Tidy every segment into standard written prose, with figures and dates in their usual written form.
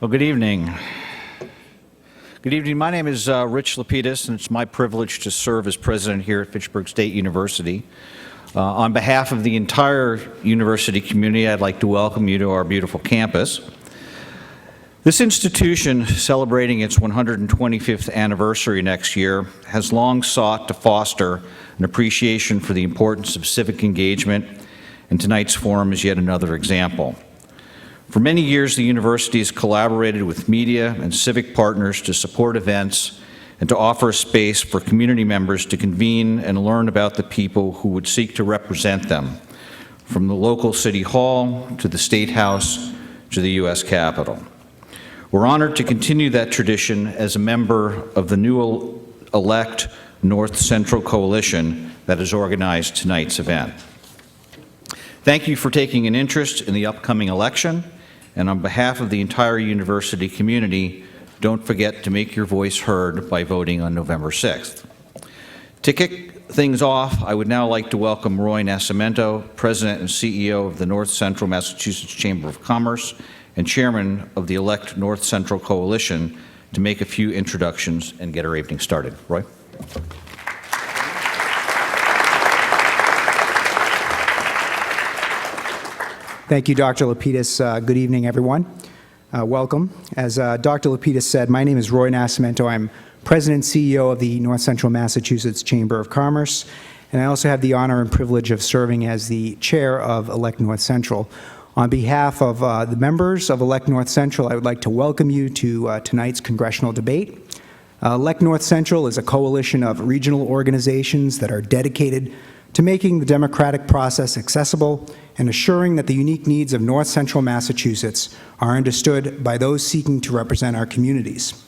Well, good evening. Good evening. My name is Rich Lapidus, and it's my privilege to serve as president here at Fitchburg State University. On behalf of the entire university community, I'd like to welcome you to our beautiful campus. This institution, celebrating its 125th anniversary next year, has long sought to foster an appreciation for the importance of civic engagement, and tonight's forum is yet another example. For many years, the university has collaborated with media and civic partners to support events and to offer a space for community members to convene and learn about the people who would seek to represent them, from the local city hall to the State House to the U.S. Capitol. We're honored to continue that tradition as a member of the new elect North Central Coalition that has organized tonight's event. Thank you for taking an interest in the upcoming election. And on behalf of the entire university community, don't forget to make your voice heard by voting on November 6th. To kick things off, I would now like to welcome Roy Nascimento, President and CEO of the North Central Massachusetts Chamber of Commerce and Chairman of the elect North Central Coalition, to make a few introductions and get our evening started. Roy? Thank you, Dr. Lapidus. Good evening, everyone. Welcome. As Dr. Lapidus said, my name is Roy Nascimento. I'm President and CEO of the North Central Massachusetts Chamber of Commerce, and I also have the honor and privilege of serving as the chair of Elect North Central. On behalf of the members of Elect North Central, I would like to welcome you to tonight's congressional debate. Elect North Central is a coalition of regional organizations that are dedicated to making the democratic process accessible and assuring that the unique needs of North Central Massachusetts are understood by those seeking to represent our communities.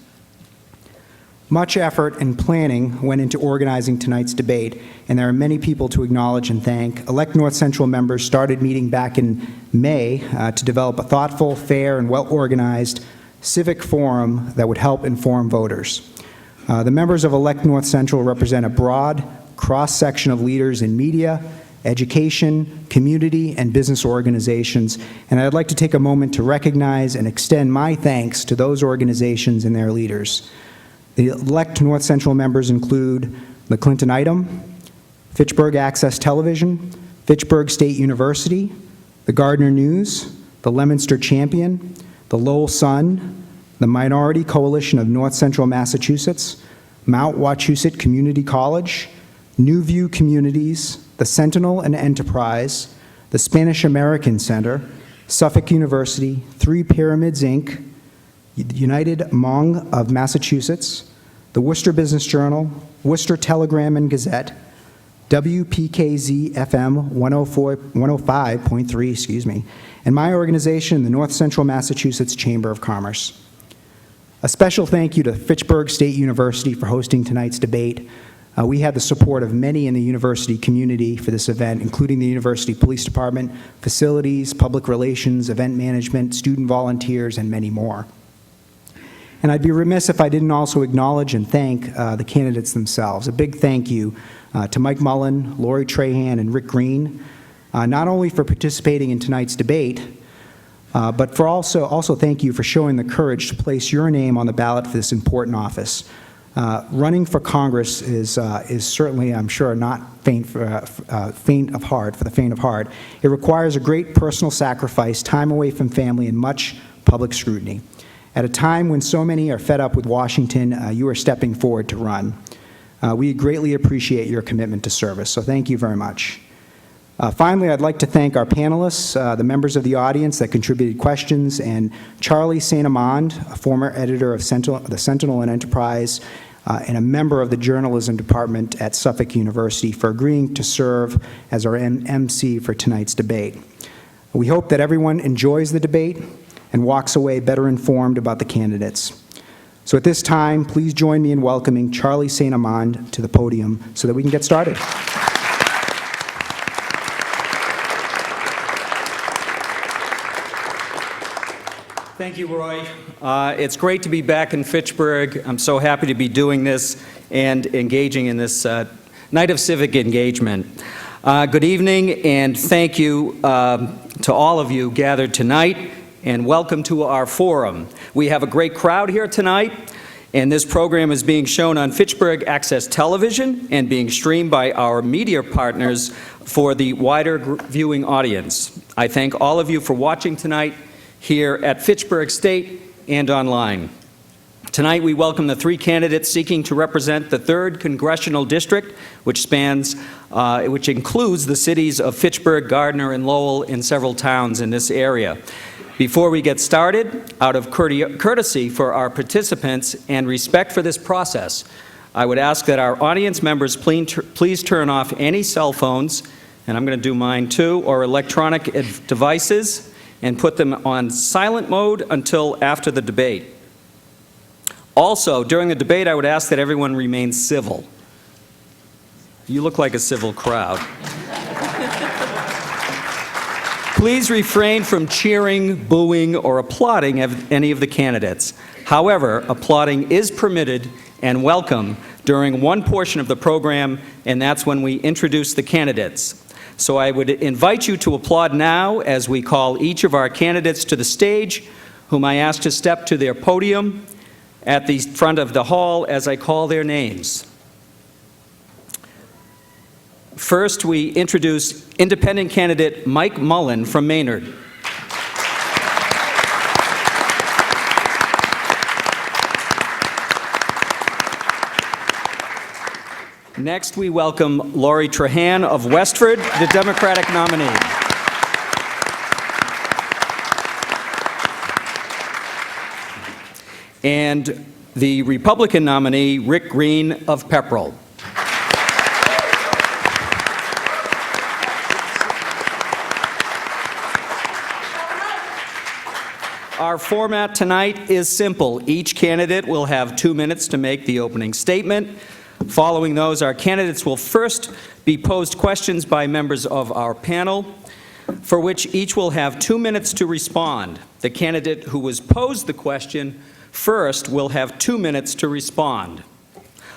Much effort and planning went into organizing tonight's debate, and there are many people to acknowledge and thank. Elect North Central members started meeting back in May to develop a thoughtful, fair, and well-organized civic forum that would help inform voters. The members of Elect North Central represent a broad cross-section of leaders in media, education, community, and business organizations, and I'd like to take a moment to recognize and extend my thanks to those organizations and their leaders. The elect North Central members include the Clinton Item, Fitchburg Access Television, Fitchburg State University, the Gardner News, the Leominster Champion, the Lowell Sun, the Minority Coalition of North Central Massachusetts, Mount Wachusett Community College, New View Communities, the Sentinel and Enterprise, the Spanish American Center, Suffolk University, Three Pyramids, Inc., United Hmong of Massachusetts, the Worcester Business Journal, Worcester Telegram and Gazette, WPKZ FM 105.3, and my organization, the North Central Massachusetts Chamber of Commerce. A special thank you to Fitchburg State University for hosting tonight's debate. We had the support of many in the university community for this event, including the University Police Department, facilities, public relations, event management, student volunteers, and many more. And I'd be remiss if I didn't also acknowledge and thank the candidates themselves. A big thank you to Mike Mullen, Lori Trahan, and Rick Green, not only for participating in tonight's debate, but for also thank you for showing the courage to place your name on the ballot for this important office. Running for Congress is certainly, I'm sure, not faint of heart. It requires a great personal sacrifice, time away from family, and much public scrutiny. At a time when so many are fed up with Washington, you are stepping forward to run. We greatly appreciate your commitment to service, so thank you very much. Finally, I'd like to thank our panelists, the members of the audience that contributed questions, and Charlie St. Amand, a former editor of the Sentinel and Enterprise, and a member of the journalism department at Suffolk University, for agreeing to serve as our MC for tonight's debate. We hope that everyone enjoys the debate and walks away better informed about the candidates. So at this time, please join me in welcoming Charlie St. Amand to the podium so that we can get started. Thank you, Roy. It's great to be back in Fitchburg. I'm so happy to be doing this and engaging in this night of civic engagement. Good evening, and thank you to all of you gathered tonight and welcome to our forum. We have a great crowd here tonight, and this program is being shown on Fitchburg Access Television and being streamed by our media partners for the wider viewing audience. I thank all of you for watching tonight here at Fitchburg State and online. Tonight we welcome the three candidates seeking to represent the 3rd Congressional District, which includes the cities of Fitchburg, Gardner, and Lowell, and several towns in this area. Before we get started, out of courtesy for our participants and respect for this process, I would ask that our audience members please turn off any cell phones, and I'm going to do mine too, or electronic devices, and put them on silent mode until after the debate. Also, during the debate, I would ask that everyone remain civil. You look like a civil crowd. Please refrain from cheering, booing, or applauding any of the candidates. However, applauding is permitted and welcome during one portion of the program, and that's when we introduce the candidates. So I would invite you to applaud now as we call each of our candidates to the stage, whom I ask to step to their podium at the front of the hall as I call their names. First, we introduce independent candidate Mike Mullen from Maynard. Next, we welcome Lori Trahan of Westford, the Democratic nominee. And the Republican nominee, Rick Green of Pepperell. Our format tonight is simple. Each candidate will have 2 minutes to make the opening statement. Following those, our candidates will first be posed questions by members of our panel, for which each will have 2 minutes to respond. The candidate who was posed the question first will have 2 minutes to respond.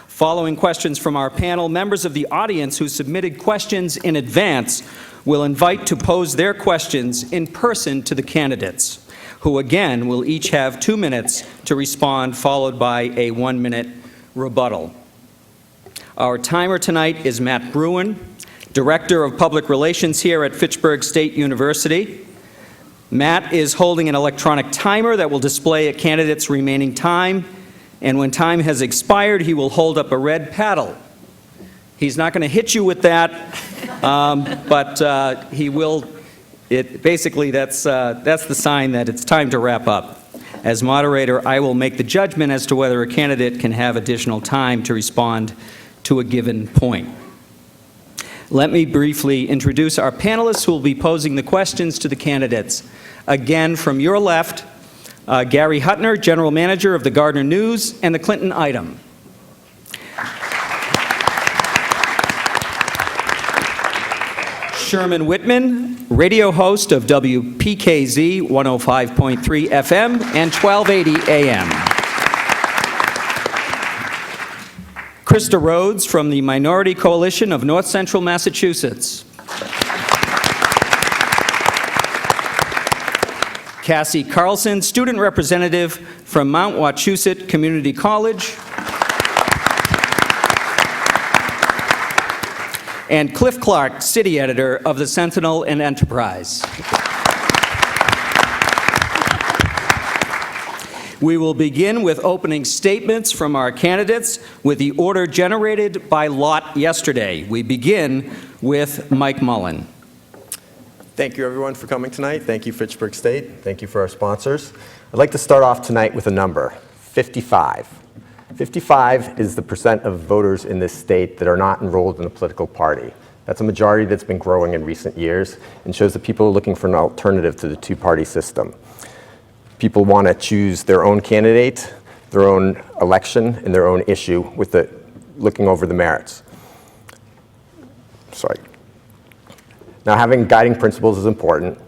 Following questions from our panel, members of the audience who submitted questions in advance will invite to pose their questions in person to the candidates, who again will each have 2 minutes to respond, followed by a 1-minute rebuttal. Our timer tonight is Matt Bruin, Director of Public Relations here at Fitchburg State University. Matt is holding an electronic timer that will display a candidate's remaining time, and when time has expired, he will hold up a red paddle. He's not going to hit you with that, but he will. Basically, that's the sign that it's time to wrap up. As moderator, I will make the judgment as to whether a candidate can have additional time to respond to a given point. Let me briefly introduce our panelists who will be posing the questions to the candidates. Again, from your left, Gary Hutner, General Manager of the Gardner News and the Clinton Item. Sherman Whitman, radio host of WPKZ 105.3 FM and 1280 AM. Krista Rhodes from the Minority Coalition of North Central Massachusetts. Cassie Carlson, student representative from Mount Wachusett Community College. And Cliff Clark, city editor of the Sentinel and Enterprise. We will begin with opening statements from our candidates with the order generated by lot yesterday. We begin with Mike Mullen. Thank you, everyone, for coming tonight. Thank you, Fitchburg State. Thank you for our sponsors. I'd like to start off tonight with a number, 55. 55 is the percent of voters in this state that are not enrolled in a political party. That's a majority that's been growing in recent years and shows that people are looking for an alternative to the two-party system. People want to choose their own candidate, their own election, and their own issue with looking over the merits. Sorry. Now, having guiding principles is important,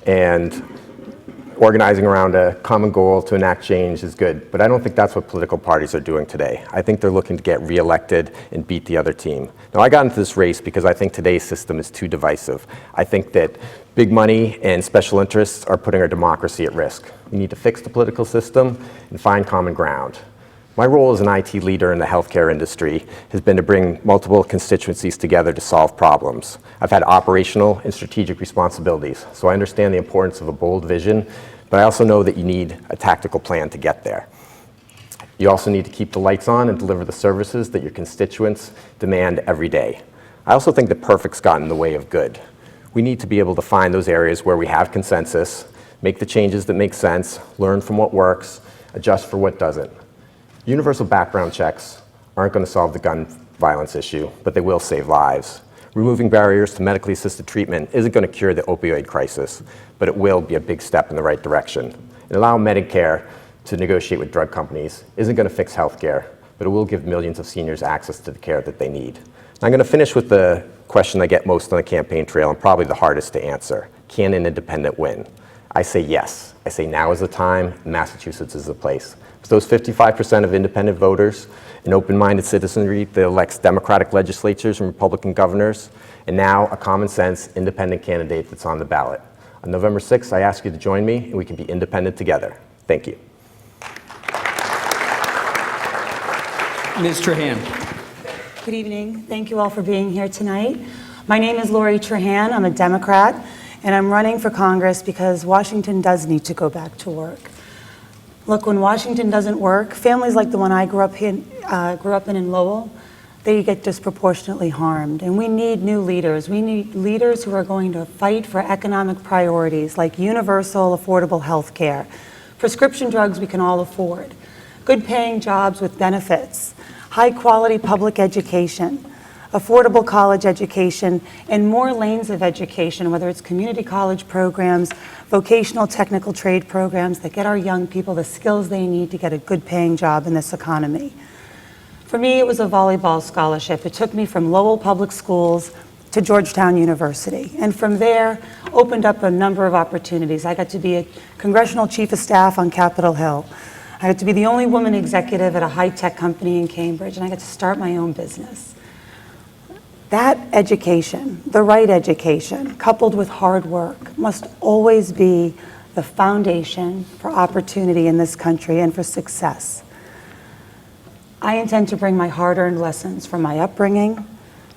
and organizing around a common goal to enact change is good, but I don't think that's what political parties are doing today. I think they're looking to get reelected and beat the other team. Now, I got into this race because I think today's system is too divisive. I think that Big money and special interests are putting our democracy at risk. We need to fix the political system and find common ground. My role as an IT leader in the healthcare industry has been to bring multiple constituencies together to solve problems. I've had operational and strategic responsibilities, so I understand the importance of a bold vision, but I also know that you need a tactical plan to get there. You also need to keep the lights on and deliver the services that your constituents demand every day. I also think that perfect's gotten in the way of good. We need to be able to find those areas where we have consensus, make the changes that make sense, learn from what works, adjust for what doesn't. Universal background checks aren't going to solve the gun violence issue, but they will save lives. Removing barriers to medically assisted treatment isn't going to cure the opioid crisis, but it will be a big step in the right direction. And allowing Medicare to negotiate with drug companies isn't going to fix healthcare, but it will give millions of seniors access to the care that they need. I'm going to finish with the question I get most on the campaign trail and probably the hardest to answer. Can an independent win? I say yes. I say now is the time, Massachusetts is the place. It's those 55% of independent voters, an open-minded citizenry that elects Democratic legislatures and Republican governors, and now a common sense independent candidate that's on the ballot. On November 6th, I ask you to join me and we can be independent together. Thank you. Ms. Trahan. Good evening. Thank you all for being here tonight. My name is Lori Trahan. I'm a Democrat, and I'm running for Congress because Washington does need to go back to work. Look, when Washington doesn't work, families like the one I grew up in Lowell, they get disproportionately harmed. And we need new leaders. We need leaders who are going to fight for economic priorities like universal, affordable health care, prescription drugs we can all afford, good paying jobs with benefits, high quality public education, affordable college education, and more lanes of education, whether it's community college programs, vocational technical trade programs that get our young people the skills they need to get a good paying job in this economy. For me, it was a volleyball scholarship. It took me from Lowell Public Schools to Georgetown University. And from there, opened up a number of opportunities. I got to be a congressional chief of staff on Capitol Hill. I got to be the only woman executive at a high-tech company in Cambridge, and I got to start my own business. That education, the right education, coupled with hard work, must always be the foundation for opportunity in this country and for success. I intend to bring my hard-earned lessons from my upbringing,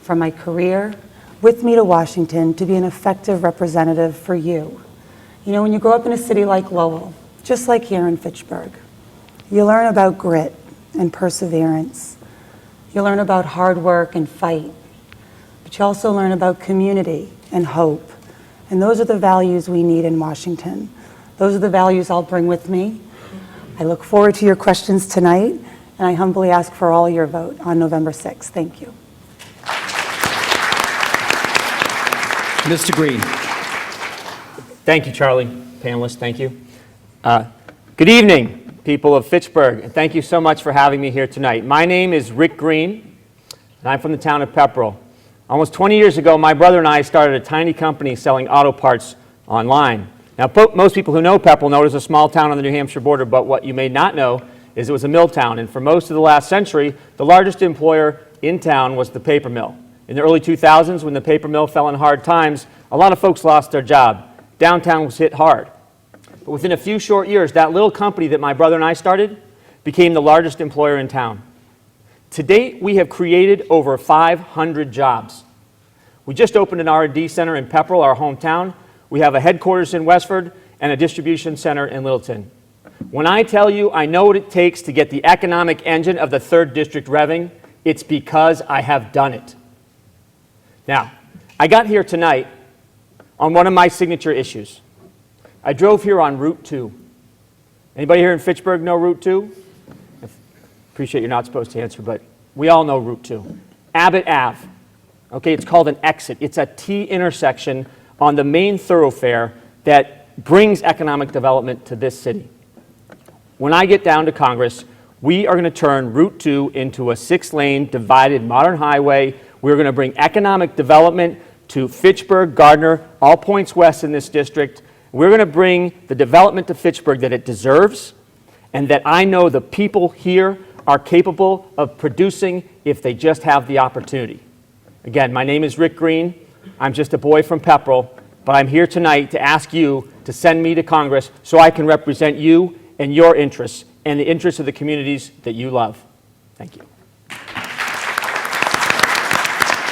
from my career, with me to Washington to be an effective representative for you. You know, when you grow up in a city like Lowell, just like here in Fitchburg, you learn about grit and perseverance. You learn about hard work and fight. But you also learn about community and hope. And those are the values we need in Washington. Those are the values I'll bring with me. I look forward to your questions tonight, and I humbly ask for all your vote on November 6th. Thank you. Mr. Green. Thank you, Charlie. Panelists, thank you. Good evening, people of Fitchburg, and thank you so much for having me here tonight. My name is Rick Green, and I'm from the town of Pepperell. Almost 20 years ago, my brother and I started a tiny company selling auto parts online. Now, most people who know Pepperell know it was a small town on the New Hampshire border, but what you may not know is it was a mill town, and for most of the last century, the largest employer in town was the paper mill. In the early 2000s, when the paper mill fell in hard times, a lot of folks lost their job. Downtown was hit hard. But within a few short years, that little company that my brother and I started became the largest employer in town. To date, we have created over 500 jobs. We just opened an R&D center in Pepperell, our hometown. We have a headquarters in Westford and a distribution center in Littleton. When I tell you I know what it takes to get the economic engine of the 3rd District revving, it's because I have done it. Now, I got here tonight on one of my signature issues. I drove here on Route 2. Anybody here in Fitchburg know Route 2? I appreciate you're not supposed to answer, but we all know Route 2. Abbott Ave. Okay, it's called an exit. It's a T intersection on the main thoroughfare that brings economic development to this city. When I get down to Congress, we are going to turn Route 2 into a 6-lane divided modern highway. We're going to bring economic development to Fitchburg, Gardner, all points west in this district. We're going to bring the development to Fitchburg that it deserves and that I know the people here are capable of producing if they just have the opportunity. Again, my name is Rick Green. I'm just a boy from Pepperell, but I'm here tonight to ask you to send me to Congress so I can represent you and your interests and the interests of the communities that you love. Thank you.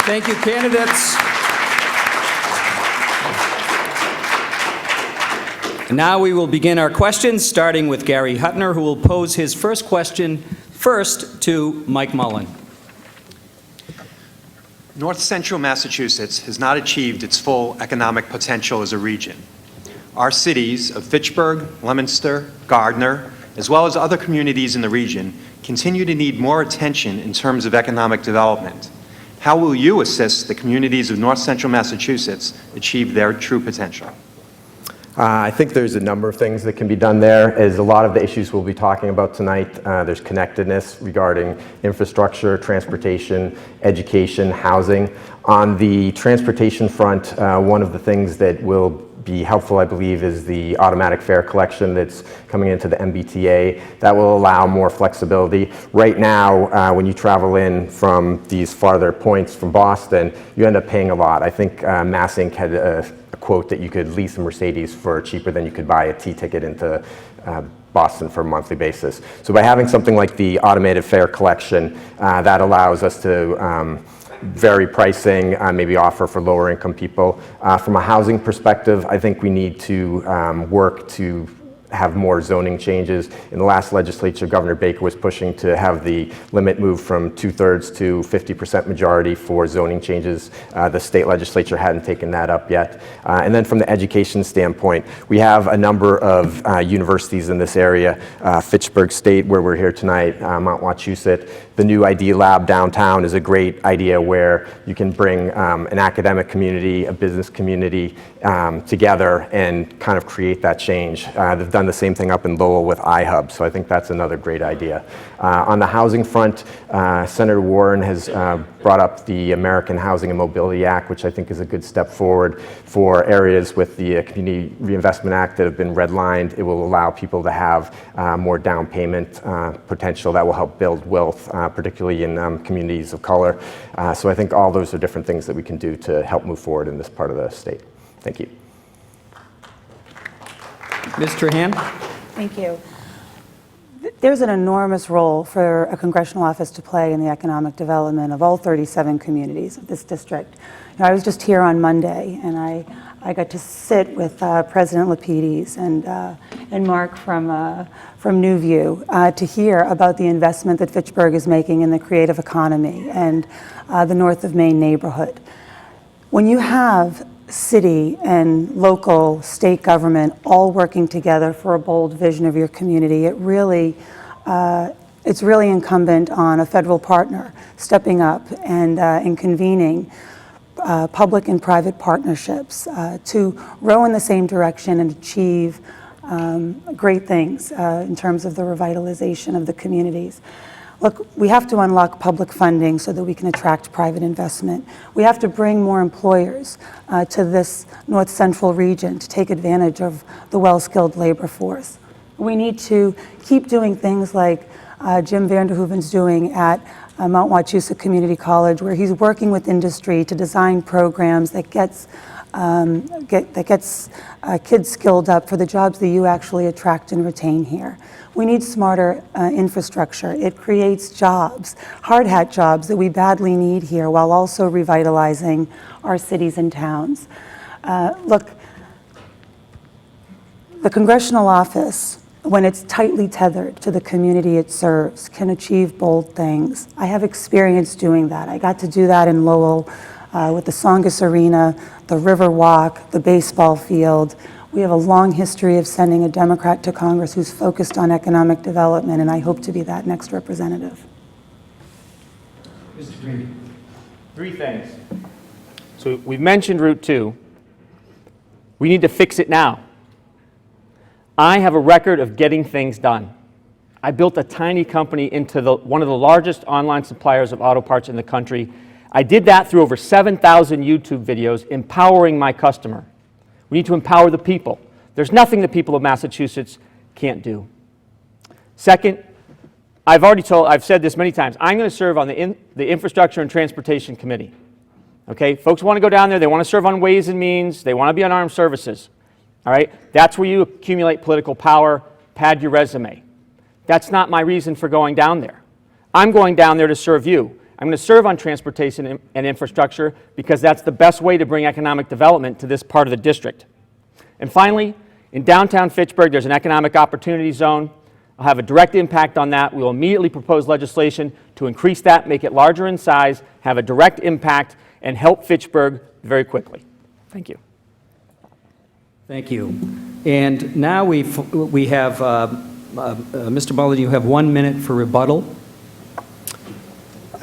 Thank you, candidates. And now we will begin our questions, starting with Gary Hutner, who will pose his first question first to Mike Mullen. North Central Massachusetts has not achieved its full economic potential as a region. Our cities of Fitchburg, Leominster, Gardner, as well as other communities in the region, continue to need more attention in terms of economic development. How will you assist the communities of North Central Massachusetts achieve their true potential? I think there's a number of things that can be done there. As a lot of the issues we'll be talking about tonight, there's connectedness regarding infrastructure, transportation, education, housing. On the transportation front, one of the things that will be helpful, I believe, is the automatic fare collection that's coming into the MBTA. That will allow more flexibility. Right now, when you travel in from these farther points from Boston, you end up paying a lot. I think Mass Inc. had a quote that you could lease a Mercedes for cheaper than you could buy a T-ticket into Boston for a monthly basis. So by having something like the automated fare collection, that allows us to vary pricing, maybe offer for lower income people. From a housing perspective, I think we need to work to have more zoning changes. In the last legislature, Governor Baker was pushing to have the limit move from 2/3 to 50% majority for zoning changes. The state legislature hadn't taken that up yet. And then from the education standpoint, we have a number of universities in this area. Fitchburg State, where we're here tonight, Mount Wachusett. The new ID Lab downtown is a great idea where you can bring an academic community, a business community together and kind of create that change. They've done the same thing up in Lowell with iHub, so I think that's another great idea. On the housing front, Senator Warren has brought up the American Housing and Mobility Act, which I think is a good step forward for areas with the Community Reinvestment Act that have been redlined. It will allow people to have more down payment potential that will help build wealth, particularly in communities of color. So I think all those are different things that we can do to help move forward in this part of the state. Thank you. Ms. Trahan? Thank you. There's an enormous role for a congressional office to play in the economic development of all 37 communities of this district. You know, I was just here on Monday, and I got to sit with President Lapides and Mark from Newview to hear about the investment that Fitchburg is making in the creative economy and the North of Maine neighborhood. When you have city and local state government all working together for a bold vision of your community, it's really incumbent on a federal partner stepping up and convening public and private partnerships to row in the same direction and achieve great things in terms of the revitalization of the communities. Look, we have to unlock public funding so that we can attract private investment. We have to bring more employers to this North Central region to take advantage of the well-skilled labor force. We need to keep doing things like Jim Vanderhoeven's doing at Mount Wachusett Community College, where he's working with industry to design programs that gets kids skilled up for the jobs that you actually attract and retain here. We need smarter infrastructure. It creates jobs, hard hat jobs that we badly need here, while also revitalizing our cities and towns. Look, the congressional office, when it's tightly tethered to the community it serves, can achieve bold things. I have experience doing that. I got to do that in Lowell with the Songus Arena, the River Walk, the baseball field. We have a long history of sending a Democrat to Congress who's focused on economic development, and I hope to be that next representative. Mr. Green. Three things. So we've mentioned Route 2. We need to fix it now. I have a record of getting things done. I built a tiny company into one of the largest online suppliers of auto parts in the country. I did that through over 7,000 YouTube videos, empowering my customer. We need to empower the people. There's nothing the people of Massachusetts can't do. Second, I've said this many times, I'm going to serve on the Infrastructure and Transportation Committee. Okay, folks want to go down there, they want to serve on Ways and Means, they want to be on armed services. All right, that's where you accumulate political power, pad your resume. That's not my reason for going down there. I'm going down there to serve you. I'm going to serve on transportation and infrastructure because that's the best way to bring economic development to this part of the district. And finally, in downtown Fitchburg, there's an economic opportunity zone. I'll have a direct impact on that. We will immediately propose legislation to increase that, make it larger in size, have a direct impact, and help Fitchburg very quickly. Thank you. Thank you. And now we have, Mr. Mullen, you have 1 minute for rebuttal.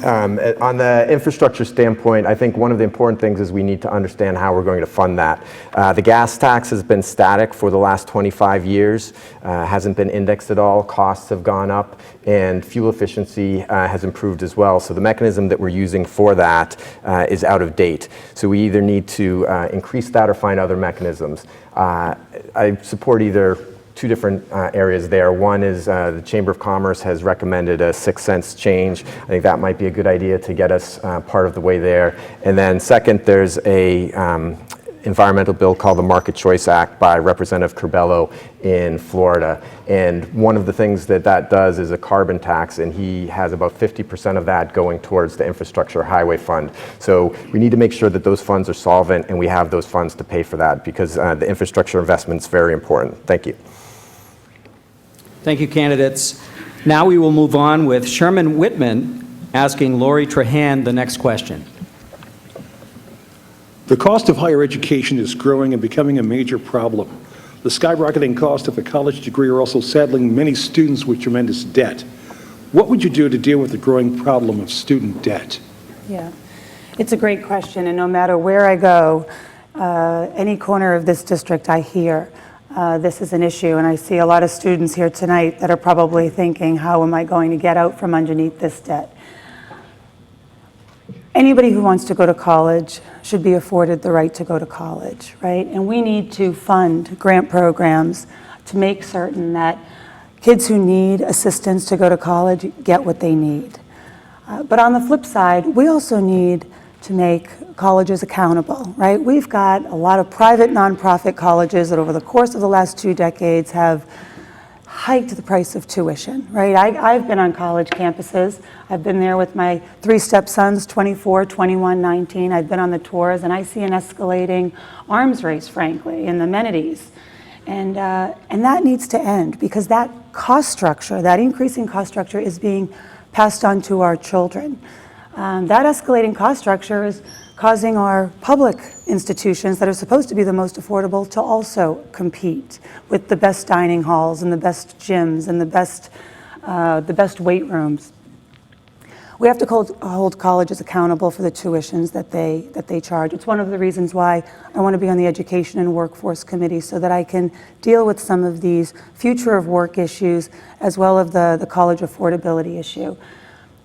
On the infrastructure standpoint, I think one of the important things is we need to understand how we're going to fund that. The gas tax has been static for the last 25 years, hasn't been indexed at all, costs have gone up, and fuel efficiency has improved as well. So the mechanism that we're using for that is out of date. So we either need to increase that or find other mechanisms. I support either two different areas there. One is the Chamber of Commerce has recommended a 6 cents change. I think that might be a good idea to get us part of the way there. And then second, there's a environmental bill called the Market Choice Act by Representative Curbelo in Florida. And one of the things that does is a carbon tax, and he has about 50% of that going towards the Infrastructure Highway Fund. So we need to make sure that those funds are solvent and we have those funds to pay for that because the infrastructure investment is very important. Thank you. Thank you, candidates. Now we will move on with Sherman Whitman asking Lori Trahan the next question. The cost of higher education is growing and becoming a major problem. The skyrocketing cost of a college degree are also saddling many students with tremendous debt. What would you do to deal with the growing problem of student debt? Yeah, it's a great question, and no matter where I go, any corner of this district I hear, this is an issue, and I see a lot of students here tonight that are probably thinking, how am I going to get out from underneath this debt? Anybody who wants to go to college should be afforded the right to go to college, right? And we need to fund grant programs to make certain that kids who need assistance to go to college get what they need. But on the flip side, we also need to make colleges accountable, right? We've got a lot of private nonprofit colleges that over the course of the last 2 decades have hiked the price of tuition, right? I've been on college campuses. I've been there with my 3 stepsons, 24, 21, 19. I've been on the tours, and I see an escalating arms race, frankly, in the amenities. And that needs to end because that cost structure, that increasing cost structure is being passed on to our children. That escalating cost structure is causing our public institutions that are supposed to be the most affordable to also compete with the best dining halls and the best gyms and the best weight rooms. We have to hold colleges accountable for the tuitions that they charge. It's one of the reasons why I want to be on the Education and Workforce Committee so that I can deal with some of these future of work issues as well as the college affordability issue.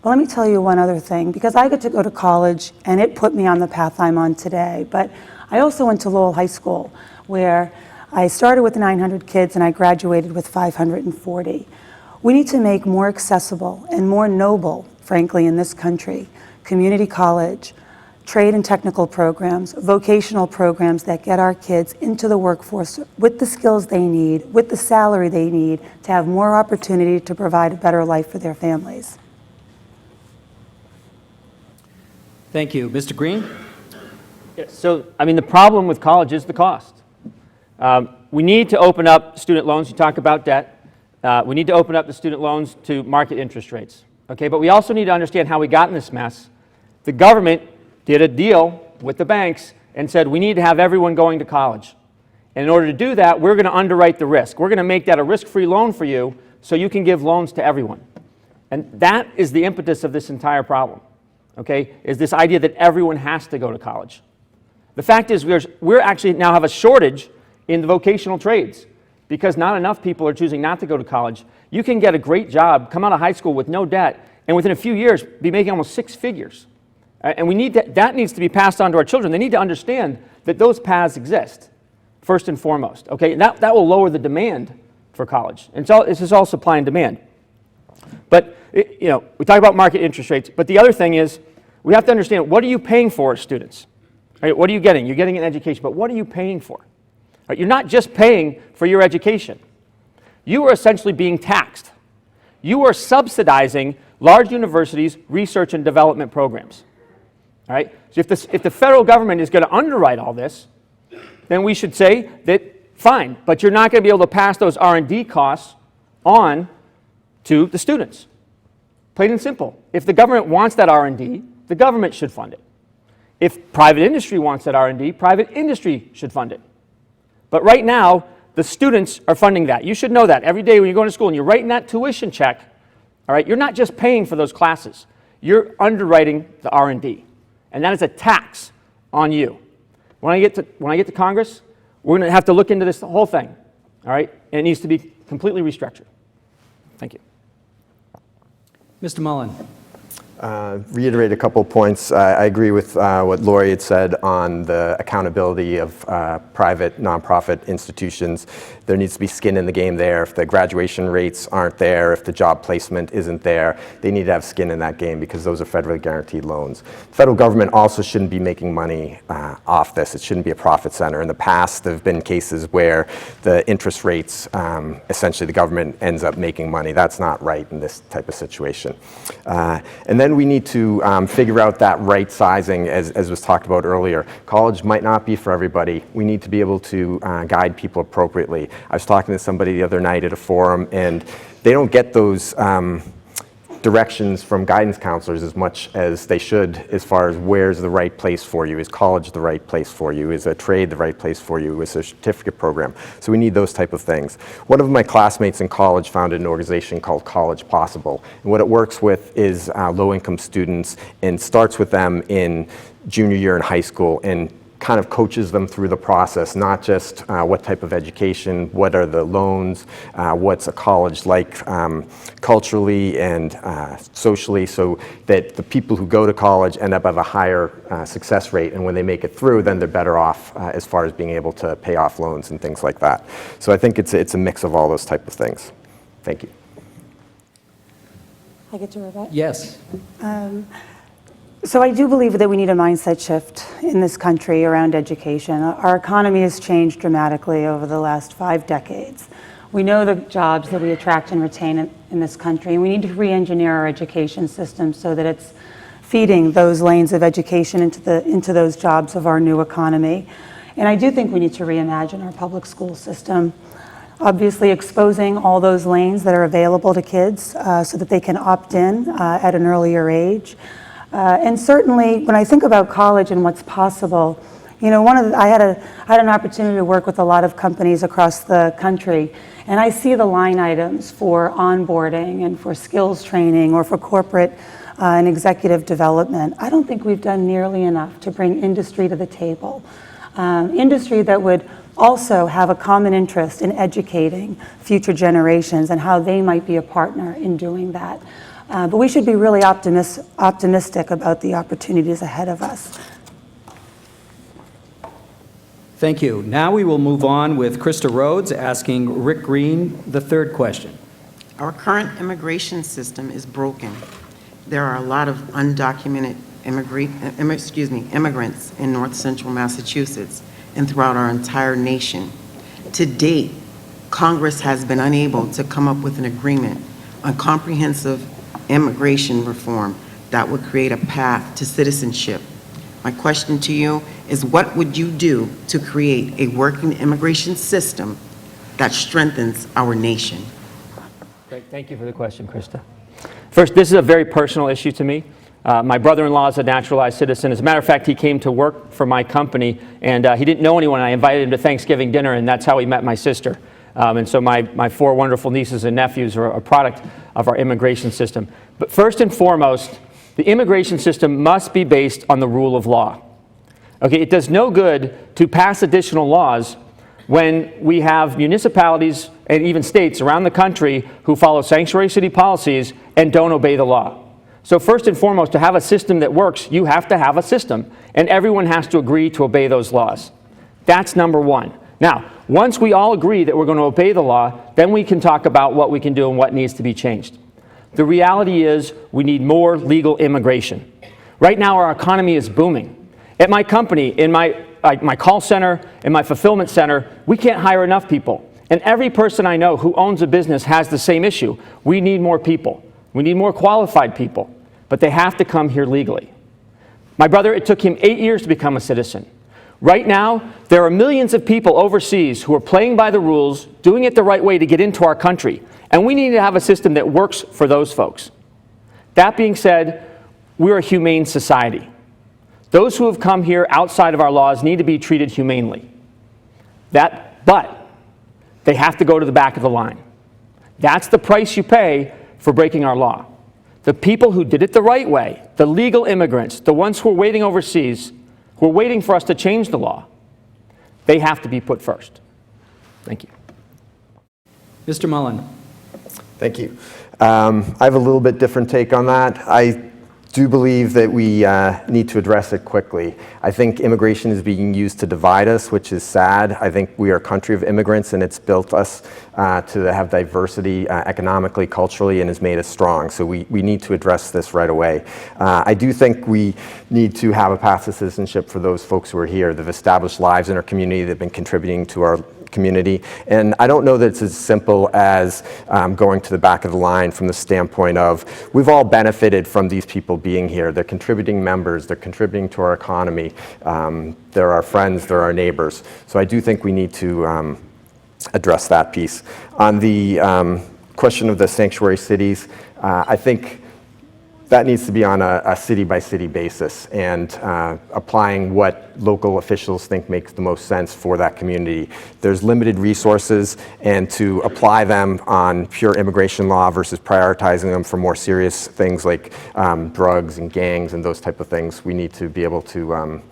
But let me tell you one other thing, because I get to go to college and it put me on the path I'm on today. But I also went to Lowell High School where I started with 900 kids and I graduated with 540. We need to make more accessible and more noble, frankly, in this country, community college, trade and technical programs, vocational programs that get our kids into the workforce with the skills they need, with the salary they need to have more opportunity to provide a better life for their families. Thank you. Mr. Green? Yeah, so, I mean, the problem with college is the cost. We need to open up student loans. You talk about debt. We need to open up the student loans to market interest rates. Okay, but we also need to understand how we got in this mess. The government did a deal with the banks and said we need to have everyone going to college. And in order to do that, we're going to underwrite the risk. We're going to make that a risk-free loan for you so you can give loans to everyone. And that is the impetus of this entire problem. Okay, is this idea that everyone has to go to college. The fact is we're actually now have a shortage in the vocational trades because not enough people are choosing not to go to college. You can get a great job, come out of high school with no debt, and within a few years be making almost 6 figures. And we need that needs to be passed on to our children. They need to understand that those paths exist, first and foremost. Okay, and that will lower the demand for college. And so this is all supply and demand. But we talk about market interest rates, but the other thing is we have to understand, what are you paying for as students? Right? What are you getting? You're getting an education, but what are you paying for? Right? You're not just paying for your education. You are essentially being taxed. You are subsidizing large universities' research and development programs. All right? So if the federal government is going to underwrite all this, then we should say that, fine, but you're not going to be able to pass those R&D costs on to the students. Plain and simple. If the government wants that R&D, the government should fund it. If private industry wants that R&D, private industry should fund it. But right now, the students are funding that. You should know that. Every day when you're going to school and you're writing that tuition check, all right, you're not just paying for those classes. You're underwriting the R&D. And that is a tax on you. When I get to Congress, we're going to have to look into this whole thing, all right? And it needs to be completely restructured. Thank you. Mr. Mullen. Reiterate a couple points. I agree with what Lori had said on the accountability of private nonprofit institutions. There needs to be skin in the game there. If the graduation rates aren't there, if the job placement isn't there, they need to have skin in that game because those are federally guaranteed loans. The federal government also shouldn't be making money off this. It shouldn't be a profit center. In the past, there have been cases where the interest rates, essentially the government ends up making money. That's not right in this type of situation. And then we need to figure out that right sizing, as was talked about earlier. College might not be for everybody. We need to be able to guide people appropriately. I was talking to somebody the other night at a forum, and they don't get those directions from guidance counselors as much as they should as far as where's the right place for you. Is college the right place for you? Is a trade the right place for you? Is a certificate program? So we need those type of things. One of my classmates in college founded an organization called College Possible. And what it works with is low-income students and starts with them in junior year in high school and kind of coaches them through the process, not just what type of education, what are the loans, what's a college like culturally and socially, so that the people who go to college end up at a higher success rate, and when they make it through, then they're better off as far as being able to pay off loans and things like that. So I think it's a mix of all those type of things. Thank you. I get to rebut? Yes. So I do believe that we need a mindset shift in this country around education. Our economy has changed dramatically over the last 5 decades. We know the jobs that we attract and retain in this country, and we need to re-engineer our education system so that it's feeding those lanes of education into those jobs of our new economy. And I do think we need to reimagine our public school system, obviously exposing all those lanes that are available to kids so that they can opt in at an earlier age. And certainly, when I think about college and what's possible, you know, I had an opportunity to work with a lot of companies across the country, and I see the line items for onboarding and for skills training or for corporate and executive development. I don't think we've done nearly enough to bring industry to the table. Industry that would also have a common interest in educating future generations and how they might be a partner in doing that. But we should be really optimistic about the opportunities ahead of us. Thank you. Now we will move on with Krista Rhodes asking Rick Green the third question. Our current immigration system is broken. There are a lot of undocumented immigrants in north central Massachusetts and throughout our entire nation. To date, Congress has been unable to come up with an agreement on comprehensive immigration reform that would create a path to citizenship. My question to you is, what would you do to create a working immigration system that strengthens our nation? Great. Thank you for the question, Krista. First, this is a very personal issue to me. My brother-in-law is a naturalized citizen. As a matter of fact, he came to work for my company, and he didn't know anyone. I invited him to Thanksgiving dinner, and that's how he met my sister. And so my 4 wonderful nieces and nephews are a product of our immigration system. But first and foremost, the immigration system must be based on the rule of law. Okay, it does no good to pass additional laws when we have municipalities and even states around the country who follow sanctuary city policies and don't obey the law. So first and foremost, to have a system that works, you have to have a system, and everyone has to agree to obey those laws. That's number one. Now, once we all agree that we're going to obey the law, then we can talk about what we can do and what needs to be changed. The reality is we need more legal immigration. Right now, our economy is booming. At my company, in my call center, in my fulfillment center, we can't hire enough people. And every person I know who owns a business has the same issue. We need more people. We need more qualified people, but they have to come here legally. My brother, it took him 8 years to become a citizen. Right now, there are millions of people overseas who are playing by the rules, doing it the right way to get into our country, and we need to have a system that works for those folks. That being said, we're a humane society. Those who have come here outside of our laws need to be treated humanely. But they have to go to the back of the line. That's the price you pay for breaking our law. The people who did it the right way, the legal immigrants, the ones who are waiting overseas, who are waiting for us to change the law, they have to be put first. Thank you. Mr. Mullen. Thank you. I have a little bit different take on that. I do believe that we need to address it quickly. I think immigration is being used to divide us, which is sad. I think we are a country of immigrants, and it's built us to have diversity economically, culturally, and has made us strong. So we need to address this right away. I do think we need to have a path to citizenship for those folks who are here that have established lives in our community, that have been contributing to our community. And I don't know that it's as simple as going to the back of the line from the standpoint of we've all benefited from these people being here. They're contributing members, they're contributing to our economy, they're our friends, they're our neighbors. So I do think we need to address that piece. On the question of the sanctuary cities, I think that needs to be on a city-by-city basis and applying what local officials think makes the most sense for that community. There's limited resources, and to apply them on pure immigration law versus prioritizing them for more serious things like drugs and gangs and those type of things, we need to be able to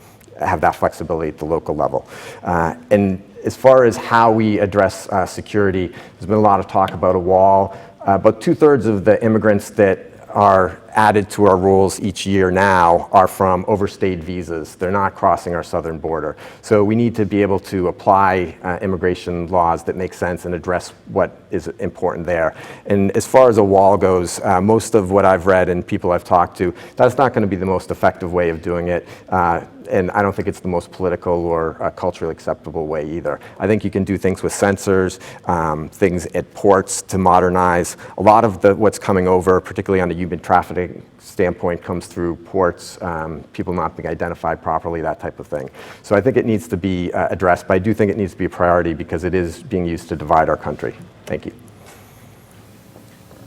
have that flexibility at the local level. And as far as how we address security, there's been a lot of talk about a wall. About 2/3 of the immigrants that are added to our rules each year now are from overstayed visas. They're not crossing our southern border. So we need to be able to apply immigration laws that make sense and address what is important there. And as far as a wall goes, most of what I've read and people I've talked to, that's not going to be the most effective way of doing it. And I don't think it's the most political or culturally acceptable way either. I think you can do things with sensors, things at ports to modernize. A lot of what's coming over, particularly on the human trafficking standpoint, comes through ports, people not being identified properly, that type of thing. So I think it needs to be addressed, but I do think it needs to be a priority because it is being used to divide our country. Thank you.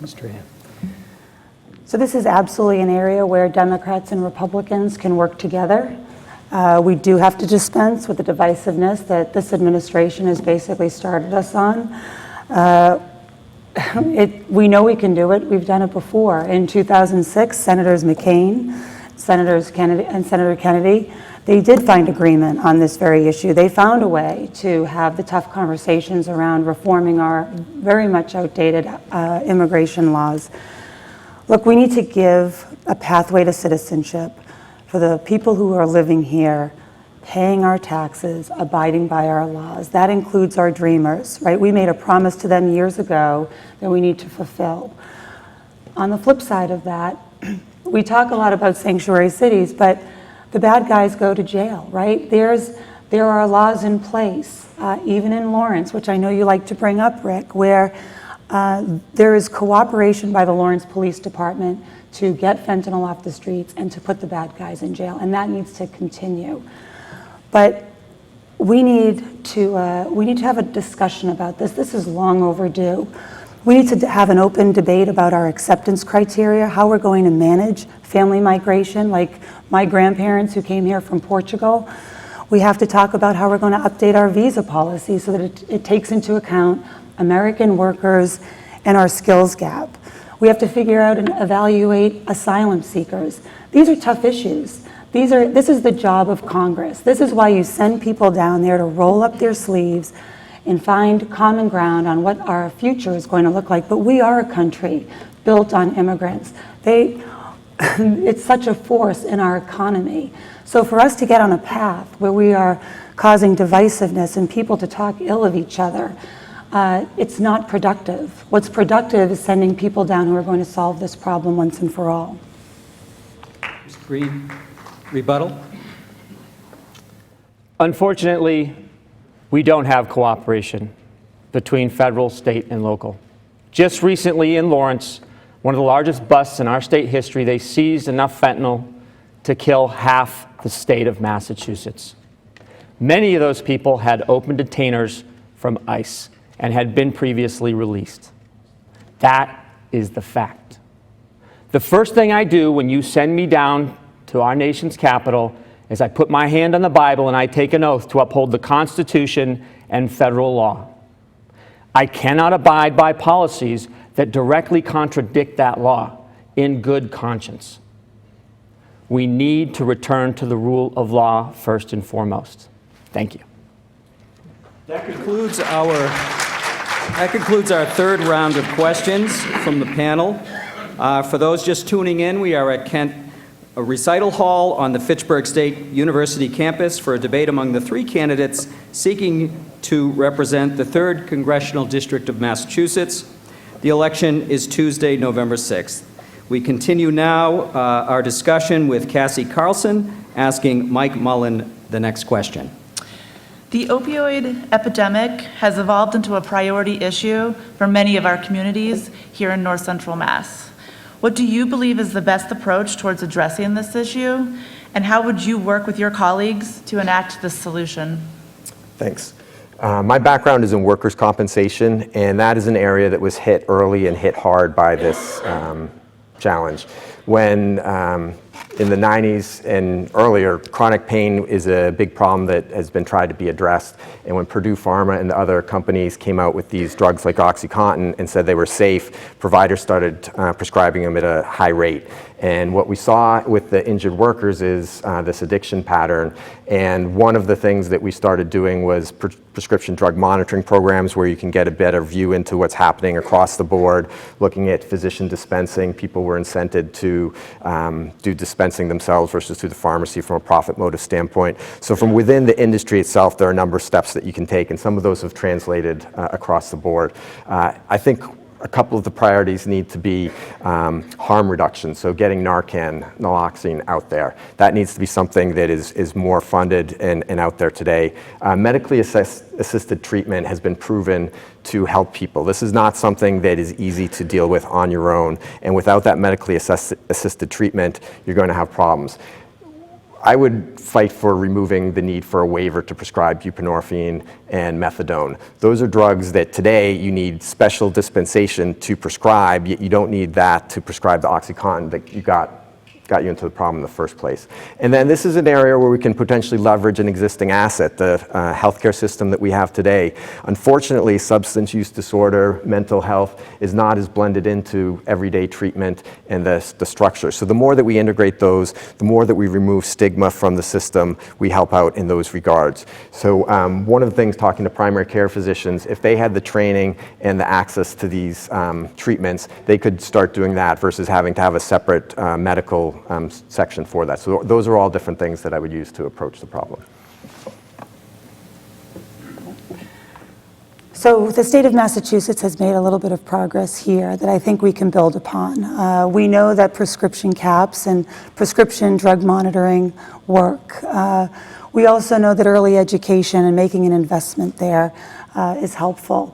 Mr. Trahan. So this is absolutely an area where Democrats and Republicans can work together. We do have to dispense with the divisiveness that this administration has basically started us on. We know we can do it. We've done it before. In 2006, Senators McCain, Senator Kennedy, they did find agreement on this very issue. They found a way to have the tough conversations around reforming our very much outdated immigration laws. Look, we need to give a pathway to citizenship for the people who are living here, paying our taxes, abiding by our laws. That includes our dreamers, right? We made a promise to them years ago that we need to fulfill. On the flip side of that, we talk a lot about sanctuary cities, but the bad guys go to jail, right? There are laws in place, even in Lawrence, which I know you like to bring up, Rick, where there is cooperation by the Lawrence Police Department to get fentanyl off the streets and to put the bad guys in jail, and that needs to continue. But we need to have a discussion about this. This is long overdue. We need to have an open debate about our acceptance criteria, how we're going to manage family migration, like my grandparents who came here from Portugal. We have to talk about how we're going to update our visa policy so that it takes into account American workers and our skills gap. We have to figure out and evaluate asylum seekers. These are tough issues. This is the job of Congress. This is why you send people down there to roll up their sleeves and find common ground on what our future is going to look like. But we are a country built on immigrants. It's such a force in our economy. So for us to get on a path where we are causing divisiveness and people to talk ill of each other, it's not productive. What's productive is sending people down who are going to solve this problem once and for all. Mr. Green, rebuttal? Unfortunately, we don't have cooperation between federal, state, and local. Just recently in Lawrence, one of the largest busts in our state history, they seized enough fentanyl to kill half the state of Massachusetts. Many of those people had open detainers from ICE and had been previously released. That is the fact. The first thing I do when you send me down to our nation's capital is I put my hand on the Bible and I take an oath to uphold the Constitution and federal law. I cannot abide by policies that directly contradict that law in good conscience. We need to return to the rule of law first and foremost. Thank you. That concludes our third round of questions from the panel. For those just tuning in, we are at Kent Recital Hall on the Fitchburg State University campus for a debate among the three candidates seeking to represent the 3rd Congressional District of Massachusetts. The election is Tuesday, November 6th. We continue now our discussion with Cassie Carlson asking Mike Mullen the next question. The opioid epidemic has evolved into a priority issue for many of our communities here in North Central Mass. What do you believe is the best approach towards addressing this issue, and how would you work with your colleagues to enact this solution? Thanks. My background is in workers' compensation, and that is an area that was hit early and hit hard by this challenge. When in the 90s and earlier, chronic pain is a big problem that has been tried to be addressed. And when Purdue Pharma and the other companies came out with these drugs like OxyContin and said they were safe, providers started prescribing them at a high rate. And what we saw with the injured workers is this addiction pattern. And one of the things that we started doing was prescription drug monitoring programs where you can get a better view into what's happening across the board, looking at physician dispensing. People were incented to do dispensing themselves versus through the pharmacy from a profit motive standpoint. So from within the industry itself, there are a number of steps that you can take, and some of those have translated across the board. I think a couple of the priorities need to be harm reduction, so getting Narcan, naloxone out there. That needs to be something that is more funded and out there today. Medically assisted treatment has been proven to help people. This is not something that is easy to deal with on your own, and without that medically assisted treatment, you're going to have problems. I would fight for removing the need for a waiver to prescribe buprenorphine and methadone. Those are drugs that today you need special dispensation to prescribe, yet you don't need that to prescribe the OxyContin that got you into the problem in the first place. And then this is an area where we can potentially leverage an existing asset, the healthcare system that we have today. Unfortunately, substance use disorder, mental health is not as blended into everyday treatment and the structure. So the more that we integrate those, the more that we remove stigma from the system, we help out in those regards. So one of the things, talking to primary care physicians, if they had the training and the access to these treatments, they could start doing that versus having to have a separate medical section for that. So those are all different things that I would use to approach the problem. So the state of Massachusetts has made a little bit of progress here that I think we can build upon. We know that prescription caps and prescription drug monitoring work. We also know that early education and making an investment there is helpful.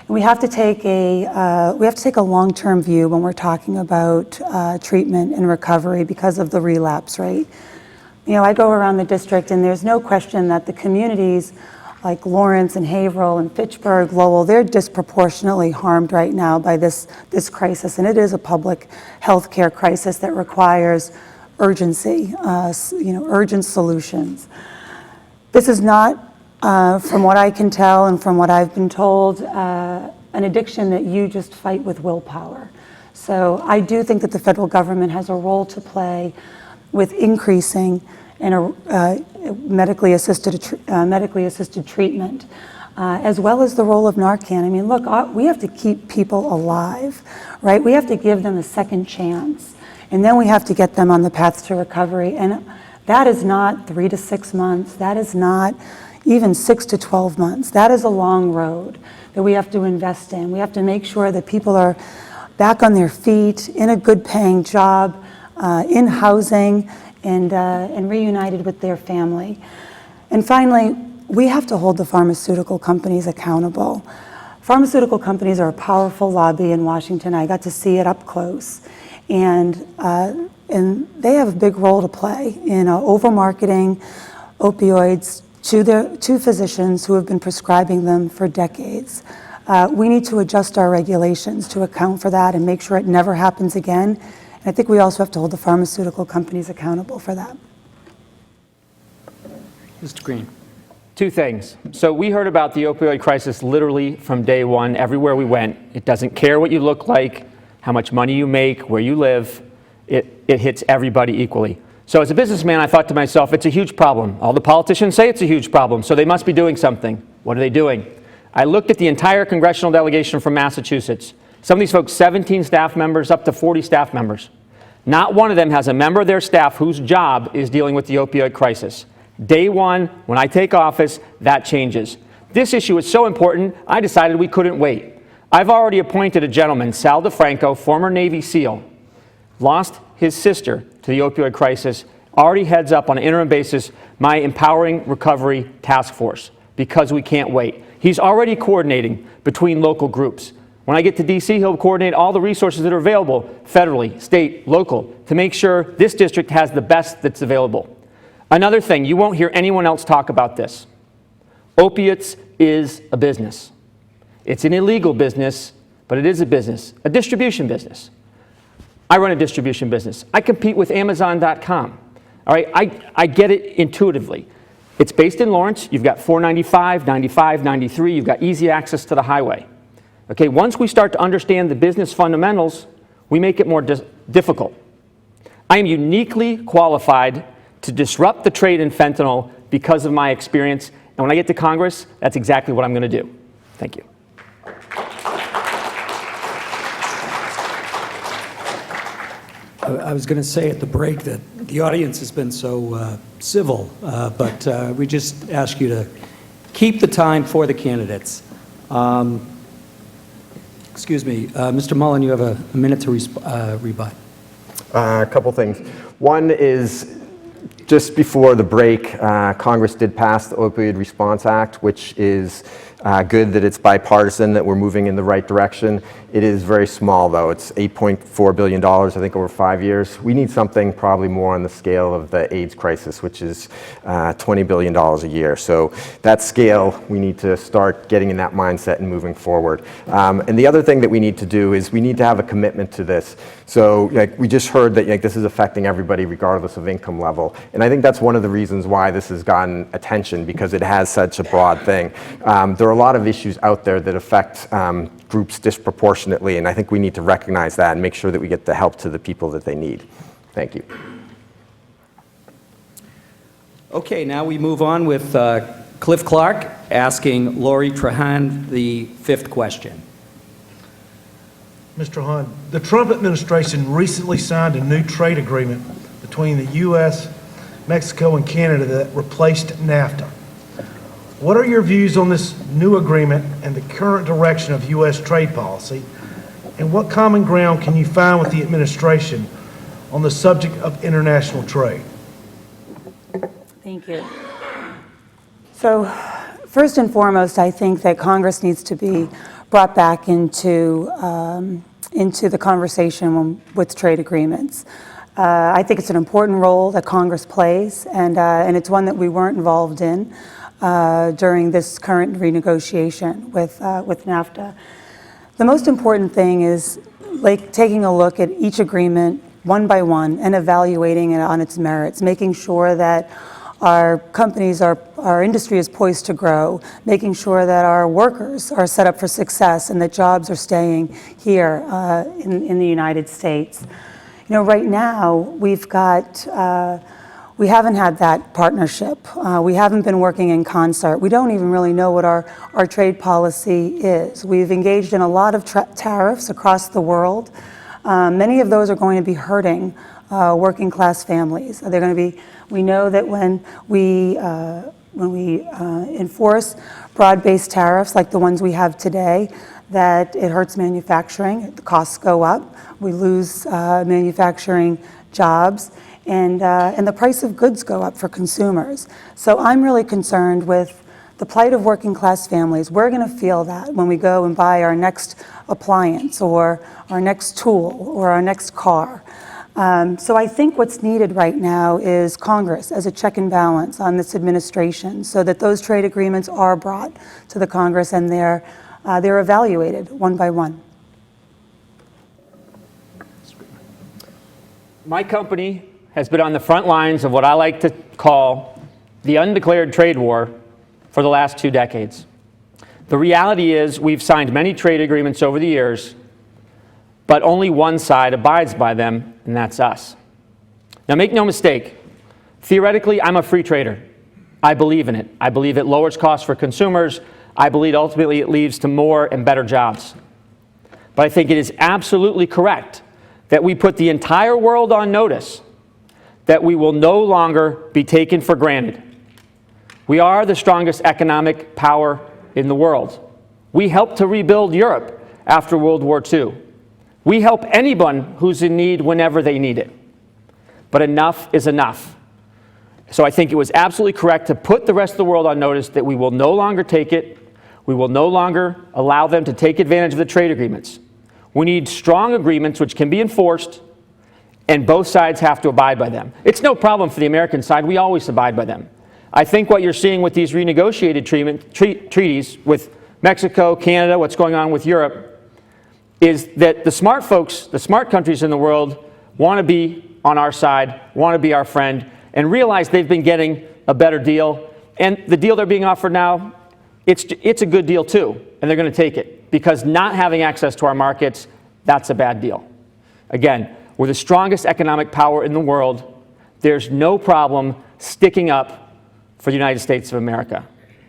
We have to take a long-term view when we're talking about treatment and recovery because of the relapse rate. You know, I go around the district and there's no question that the communities like Lawrence and Haverhill and Fitchburg, Lowell, they're disproportionately harmed right now by this crisis, and it is a public health care crisis that requires urgency, urgent solutions. This is not from what I can tell and from what I've been told, an addiction that you just fight with willpower. So I do think that the federal government has a role to play with increasing medically assisted treatment, as well as the role of Narcan. I mean, look, we have to keep people alive, right? We have to give them a second chance, and then we have to get them on the path to recovery. And that is not 3 to 6 months. That is not even 6 to 12 months. That is a long road that we have to invest in. We have to make sure that people are back on their feet, in a good paying job, in housing and reunited with their family. And finally, we have to hold the pharmaceutical companies accountable. Pharmaceutical companies are a powerful lobby in Washington. I got to see it up close. And they have a big role to play in over-marketing opioids to physicians who have been prescribing them for decades. We need to adjust our regulations to account for that and make sure it never happens again. And I think we also have to hold the pharmaceutical companies accountable for that. Mr. Green. Two things. So we heard about the opioid crisis literally from day one, everywhere we went. It doesn't care what you look like, how much money you make, where you live. It hits everybody equally. So as a businessman, I thought to myself, it's a huge problem. All the politicians say it's a huge problem, so they must be doing something. What are they doing? I looked at the entire congressional delegation from Massachusetts. Some of these folks, 17 staff members, up to 40 staff members. Not one of them has a member of their staff whose job is dealing with the opioid crisis. Day one, when I take office, that changes. This issue is so important, I decided we couldn't wait. I've already appointed a gentleman, Sal DeFranco, former Navy SEAL, lost his sister to the opioid crisis, already heads up on an interim basis my Empowering Recovery Task Force, because we can't wait. He's already coordinating between local groups. When I get to DC, he'll coordinate all the resources that are available, federally, state, local, to make sure this district has the best that's available. Another thing, you won't hear anyone else talk about this. Opiates is a business. It's an illegal business, but it is a business, a distribution business. I run a distribution business. I compete with Amazon.com. All right, I get it intuitively. It's based in Lawrence. You've got 495, 95, 93. You've got easy access to the highway. Okay, once we start to understand the business fundamentals, we make it more difficult. I am uniquely qualified to disrupt the trade in fentanyl because of my experience. And when I get to Congress, that's exactly what I'm going to do. Thank you. I was going to say at the break that the audience has been so civil, but we just ask you to keep the time for the candidates. Excuse me, Mr. Mullen, you have a minute to rebut. A couple things. One is, just before the break, Congress did pass the Opioid Response Act, which is good that it's bipartisan, that we're moving in the right direction. It is very small, though. It's $8.4 billion, I think, over 5 years. We need something probably more on the scale of the AIDS crisis, which is $20 billion a year. So that scale, we need to start getting in that mindset and moving forward. And the other thing that we need to do is we need to have a commitment to this. So we just heard that this is affecting everybody regardless of income level. And I think that's one of the reasons why this has gotten attention, because it has such a broad thing. There are a lot of issues out there that affect groups disproportionately, and I think we need to recognize that and make sure that we get the help to the people that they need. Thank you. Okay, now we move on with Cliff Clark asking Lori Trahan the fifth question. Mr. Trahan, the Trump administration recently signed a new trade agreement between the U.S., Mexico, and Canada that replaced NAFTA. What are your views on this new agreement and the current direction of U.S. trade policy? And what common ground can you find with the administration on the subject of international trade? Thank you. So, first and foremost, I think that Congress needs to be brought back into the conversation with trade agreements. I think it's an important role that Congress plays, and it's one that we weren't involved in during this current renegotiation with NAFTA. The most important thing is taking a look at each agreement one by one and evaluating it on its merits, making sure that our companies, our industry is poised to grow, making sure that our workers are set up for success and that jobs are staying here in the United States. Right now, we haven't had that partnership. We haven't been working in concert. We don't even really know what our trade policy is. We've engaged in a lot of tariffs across the world. Many of those are going to be hurting working class families. They're going to be. We know that when we enforce broad-based tariffs like the ones we have today, that it hurts manufacturing. The costs go up. We lose manufacturing jobs, and the price of goods go up for consumers. So I'm really concerned with the plight of working class families. We're going to feel that when we go and buy our next appliance or our next tool or our next car. So I think what's needed right now is Congress as a check and balance on this administration so that those trade agreements are brought to the Congress and they're evaluated one by one. My company has been on the front lines of what I like to call the undeclared trade war for the last 2 decades. The reality is we've signed many trade agreements over the years, but only one side abides by them, and that's us. Now, make no mistake, theoretically, I'm a free trader. I believe in it. I believe it lowers costs for consumers. I believe ultimately it leads to more and better jobs. But I think it is absolutely correct that we put the entire world on notice that we will no longer be taken for granted. We are the strongest economic power in the world. We helped to rebuild Europe after World War II. We help anyone who's in need whenever they need it. But enough is enough. So I think it was absolutely correct to put the rest of the world on notice that we will no longer take it. We will no longer allow them to take advantage of the trade agreements. We need strong agreements which can be enforced, and both sides have to abide by them. It's no problem for the American side. We always abide by them. I think what you're seeing with these renegotiated treaties with Mexico, Canada, what's going on with Europe, is that the smart folks, the smart countries in the world, want to be on our side, want to be our friend, and realize they've been getting a better deal. And the deal they're being offered now, it's a good deal too, and they're going to take it. Because not having access to our markets, that's a bad deal. Again, we're the strongest economic power in the world. There's no problem sticking up for the United States of America.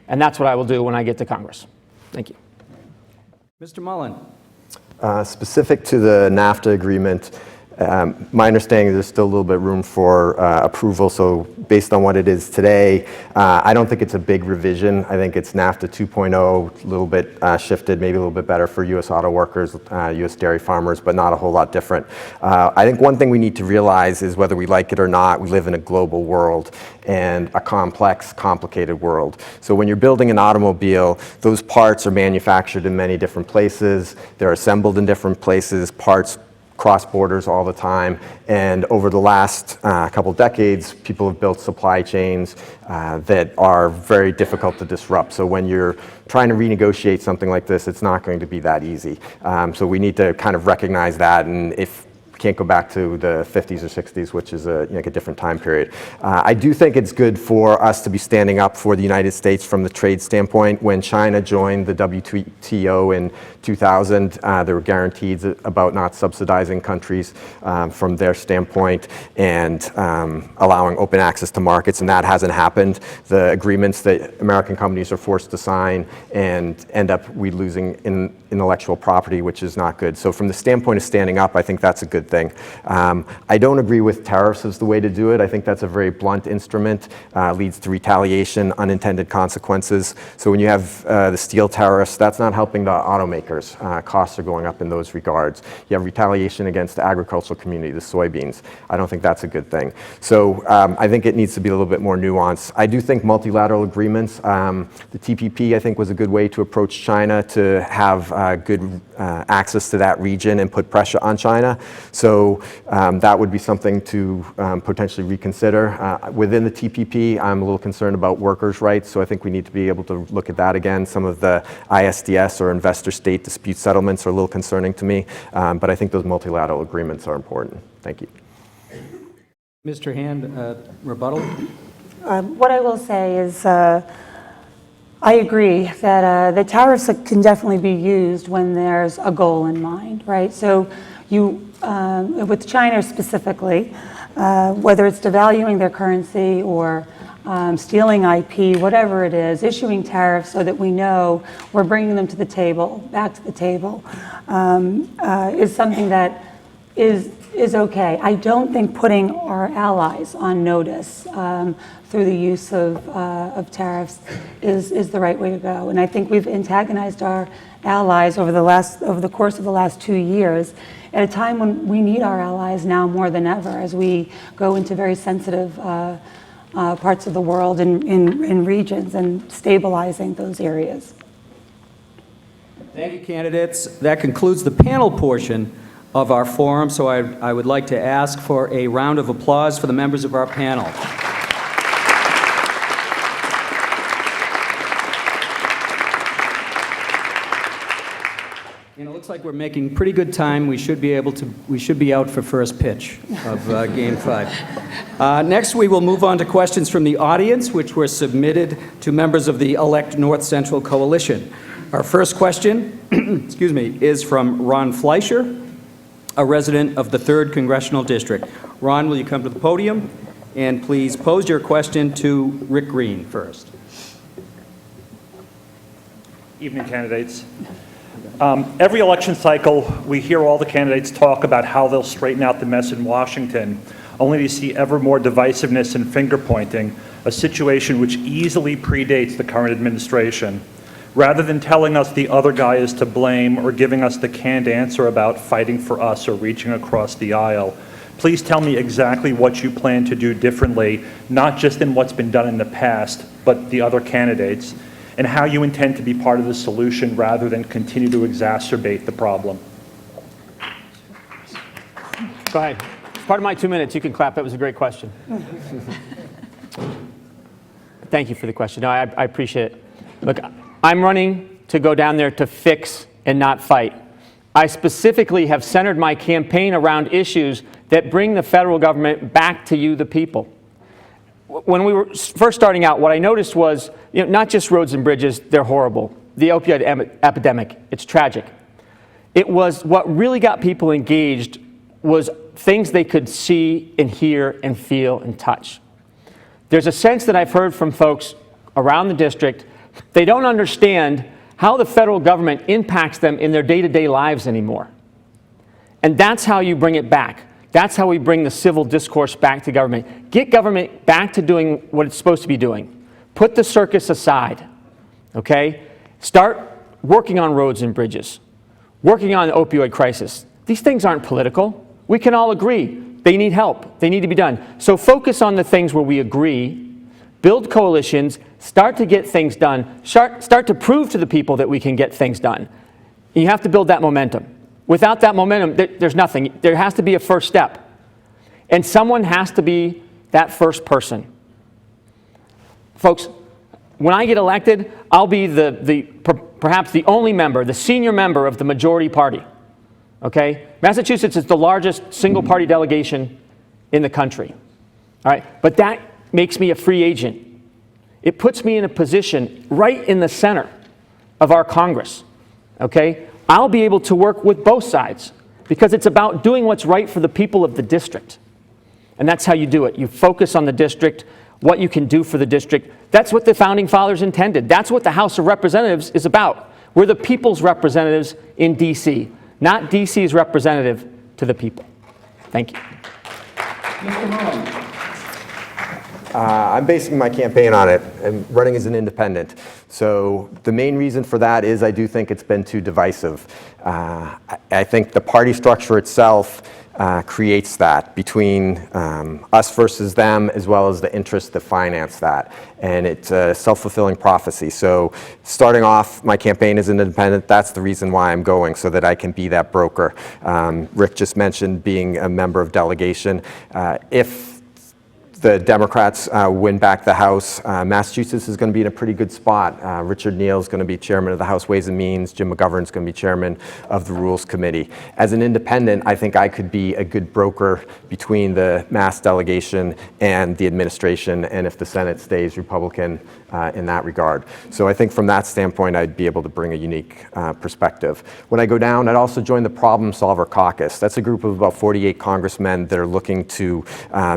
And that's what I will do when I get to Congress. Thank you. Mr. Mullen. Specific to the NAFTA agreement, my understanding is there's still a little bit room for approval. So based on what it is today, I don't think it's a big revision. I think it's NAFTA 2.0, a little bit shifted, maybe a little bit better for U.S. auto workers, U.S. dairy farmers, but not a whole lot different. I think one thing we need to realize is whether we like it or not, we live in a global world and a complex, complicated world. So when you're building an automobile, those parts are manufactured in many different places. They're assembled in different places. Parts cross borders all the time, and over the last couple decades, people have built supply chains that are very difficult to disrupt. So when you're trying to renegotiate something like this, it's not going to be that easy. So we need to kind of recognize that, and if can't go back to the 50s or 60s, which is a different time period. I do think it's good for us to be standing up for the United States from the trade standpoint. When China joined the WTO in 2000, there were guarantees about not subsidizing countries from their standpoint and allowing open access to markets, and that hasn't happened. The agreements that American companies are forced to sign and end up we losing in intellectual property, which is not good. So from the standpoint of standing up, I think that's a good thing. I don't agree with tariffs as the way to do it. I think that's a very blunt instrument, leads to retaliation, unintended consequences. So when you have the steel tariffs, that's not helping the automakers. Costs are going up in those regards. You have retaliation against the agricultural community, the soybeans. I don't think that's a good thing. So I think it needs to be a little bit more nuanced. I do think multilateral agreements, the TPP I think was a good way to approach China to have good access to that region and put pressure on China. So that would be something to potentially reconsider. Within the TPP, I'm a little concerned about workers' rights, so I think we need to be able to look at that again. Some of the ISDS or investor-state dispute settlements are a little concerning to me, but I think those multilateral agreements are important. Thank you. Mr. Hand, rebuttal? What I will say is I agree that the tariffs can definitely be used when there's a goal in mind, right? So you, with China specifically, whether it's devaluing their currency or stealing IP, whatever it is, issuing tariffs so that we know we're bringing them to the table, back to the table, is something that is okay. I don't think putting our allies on notice through the use of tariffs is the right way to go. And I think we've antagonized our allies over the course of the last 2 years, at a time when we need our allies now more than ever as we go into very sensitive parts of the world in regions and stabilizing those areas. Thank you, candidates. That concludes the panel portion of our forum, so I would like to ask for a round of applause for the members of our panel. And it looks like we're making pretty good time. We should be out for first pitch of Game 5. Next, we will move on to questions from the audience, which were submitted to members of the Elect North Central Coalition. Our first question, excuse me, is from Ron Fleischer, a resident of the 3rd Congressional District. Ron, will you come to the podium? And please pose your question to Rick Green first. Evening, candidates. Every election cycle, we hear all the candidates talk about how they'll straighten out the mess in Washington, only to see ever more divisiveness and finger-pointing, a situation which easily predates the current administration. Rather than telling us the other guy is to blame or giving us the canned answer about fighting for us or reaching across the aisle, please tell me exactly what you plan to do differently, not just in what's been done in the past, but the other candidates, and how you intend to be part of the solution rather than continue to exacerbate the problem. Go ahead. It's part of my 2 minutes. You can clap. That was a great question. Thank you for the question. No, I appreciate it. Look, I'm running to go down there to fix and not fight. I specifically have centered my campaign around issues that bring the federal government back to you, the people. When we were first starting out, what I noticed was, not just roads and bridges, they're horrible. The opioid epidemic, it's tragic. It was what really got people engaged was things they could see and hear and feel and touch. There's a sense that I've heard from folks around the district, they don't understand how the federal government impacts them in their day-to-day lives anymore. And that's how you bring it back. That's how we bring the civil discourse back to government. Get government back to doing what it's supposed to be doing. Put the circus aside, okay? Start working on roads and bridges, working on the opioid crisis. These things aren't political. We can all agree. They need help. They need to be done. So focus on the things where we agree, build coalitions, start to get things done, start to prove to the people that we can get things done. You have to build that momentum. Without that momentum, there's nothing. There has to be a first step. And someone has to be that first person. Folks, when I get elected, I'll be perhaps the only member, the senior member of the majority party. Okay? Massachusetts is the largest single-party delegation in the country. All right? But that makes me a free agent. It puts me in a position right in the center of our Congress. Okay? I'll be able to work with both sides because it's about doing what's right for the people of the district. And that's how you do it. You focus on the district, what you can do for the district. That's what the Founding Fathers intended. That's what the House of Representatives is about. We're the people's representatives in D.C., not D.C.'s representative to the people. Thank you. Mr. Mullen. I'm basing my campaign on it. I'm running as an independent. So the main reason for that is I do think it's been too divisive. I think the party structure itself creates that between us versus them, as well as the interests that finance that. And it's a self-fulfilling prophecy. So starting off my campaign as an independent, that's the reason why I'm going, so that I can be that broker. Rick just mentioned being a member of delegation. If the Democrats win back the House, Massachusetts is going to be in a pretty good spot. Richard Neal is going to be chairman of the House Ways and Means. Jim McGovern is going to be chairman of the Rules Committee. As an independent, I think I could be a good broker between the Mass delegation and the administration, and if the Senate stays Republican in that regard. So I think from that standpoint, I'd be able to bring a unique perspective. When I go down, I'd also join the Problem Solver Caucus. That's a group of about 48 congressmen that are looking to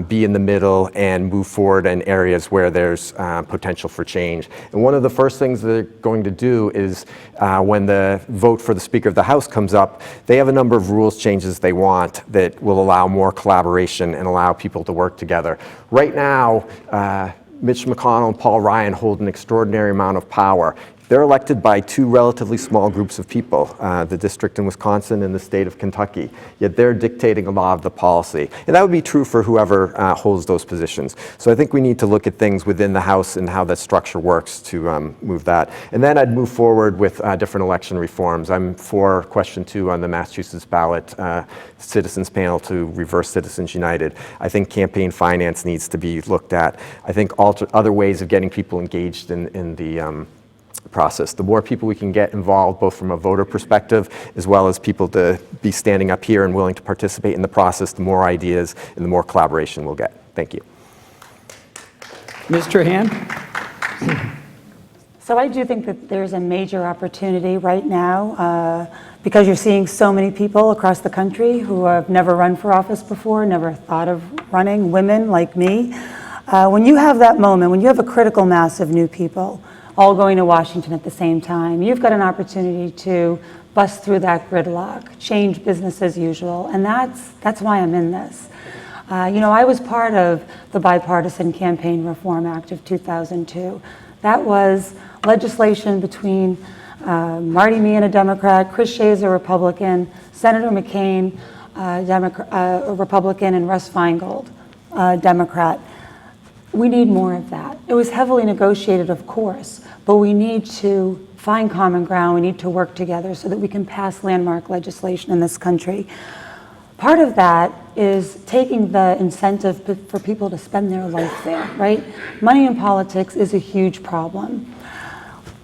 be in the middle and move forward in areas where there's potential for change. And one of the first things they're going to do is when the vote for the Speaker of the House comes up, they have a number of rules changes they want that will allow more collaboration and allow people to work together. Right now, Mitch McConnell and Paul Ryan hold an extraordinary amount of power. They're elected by two relatively small groups of people, the district in Wisconsin and the state of Kentucky, yet they're dictating a lot of the policy. And that would be true for whoever holds those positions. So I think we need to look at things within the House and how that structure works to move that. And then I'd move forward with different election reforms. I'm for question 2 on the Massachusetts ballot citizens panel to reverse Citizens United. I think campaign finance needs to be looked at. I think other ways of getting people engaged in the process. The more people we can get involved, both from a voter perspective as well as people to be standing up here and willing to participate in the process, the more ideas and the more collaboration we'll get. Thank you. Ms. Trahan? So I do think that there's a major opportunity right now because you're seeing so many people across the country who have never run for office before, never thought of running, women like me. When you have that moment, when you have a critical mass of new people all going to Washington at the same time, you've got an opportunity to bust through that gridlock, change business as usual, and that's why I'm in this. You know, I was part of the Bipartisan Campaign Reform Act of 2002. That was legislation between Marty Meehan, a Democrat, Chris Shays, a Republican, Senator McCain, a Republican, and Russ Feingold, Democrat. We need more of that. It was heavily negotiated, of course, but we need to find common ground. We need to work together so that we can pass landmark legislation in this country. Part of that is taking the incentive for people to spend their life there, right? Money in politics is a huge problem.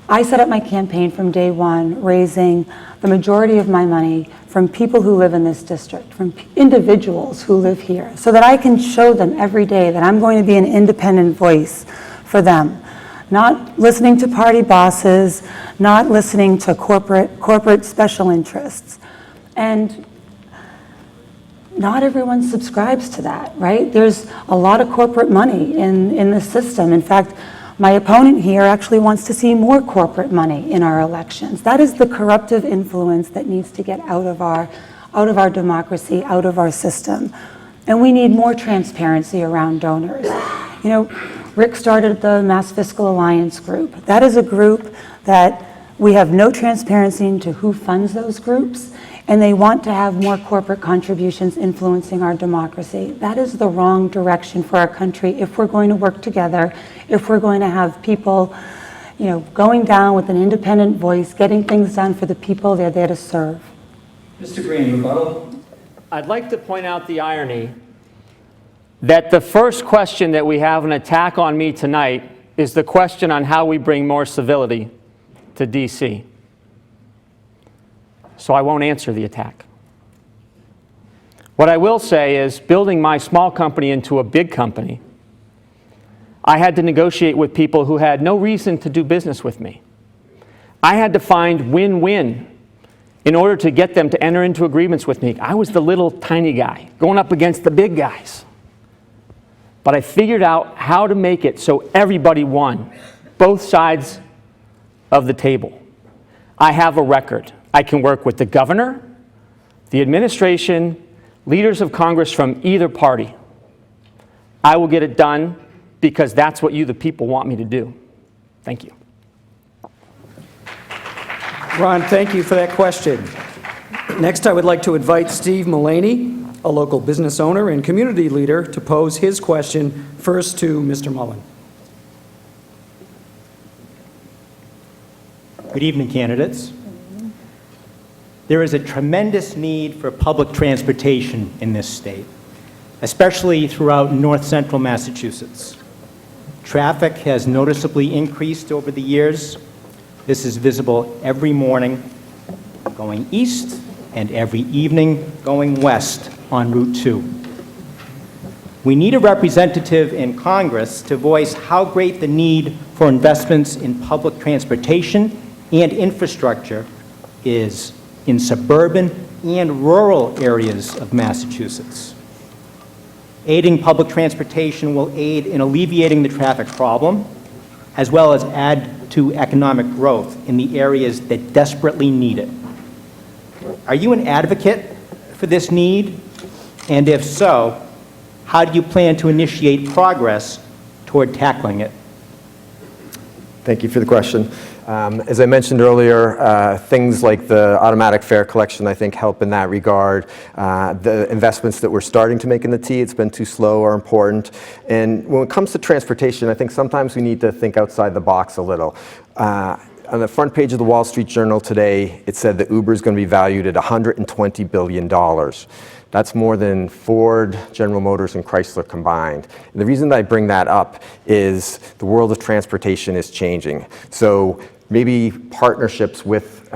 I set up my campaign from day one, raising the majority of my money from people who live in this district, from individuals who live here, so that I can show them every day that I'm going to be an independent voice for them. Not listening to party bosses, not listening to corporate special interests. And not everyone subscribes to that, right? There's a lot of corporate money in the system. In fact, my opponent here actually wants to see more corporate money in our elections. That is the corruptive influence that needs to get out of our democracy, out of our system. And we need more transparency around donors. You know, Rick started the Mass Fiscal Alliance group. That is a group that we have no transparency into who funds those groups, and they want to have more corporate contributions influencing our democracy. That is the wrong direction for our country if we're going to work together, if we're going to have people, you know, going down with an independent voice, getting things done for the people they're there to serve. Mr. Green, rebuttal. I'd like to point out the irony that the first question that we have an attack on me tonight is the question on how we bring more civility to D.C. So I won't answer the attack. What I will say is, building my small company into a big company, I had to negotiate with people who had no reason to do business with me. I had to find win-win in order to get them to enter into agreements with me. I was the little tiny guy going up against the big guys. But I figured out how to make it so everybody won, both sides of the table. I have a record. I can work with the governor, the administration, leaders of Congress from either party. I will get it done because that's what you, the people, want me to do. Thank you. Ron, thank you for that question. Next, I would like to invite Steve Mullaney, a local business owner and community leader, to pose his question first to Mr. Mullen. Good evening, candidates. There is a tremendous need for public transportation in this state, especially throughout north central Massachusetts. Traffic has noticeably increased over the years. This is visible every morning going east and every evening going west on Route 2. We need a representative in Congress to voice how great the need for investments in public transportation and infrastructure is in suburban and rural areas of Massachusetts. Aiding public transportation will aid in alleviating the traffic problem, as well as add to economic growth in the areas that desperately need it. Are you an advocate for this need? And if so, how do you plan to initiate progress toward tackling it? Thank you for the question. As I mentioned earlier, things like the automatic fare collection, I think, help in that regard. The investments that we're starting to make in the T, it's been too slow, are important. And when it comes to transportation, I think sometimes we need to think outside the box a little. On the front page of the Wall Street Journal today, it said that Uber is going to be valued at $120 billion. That's more than Ford, General Motors, and Chrysler combined. And the reason that I bring that up is the world of transportation is changing. So maybe partnerships with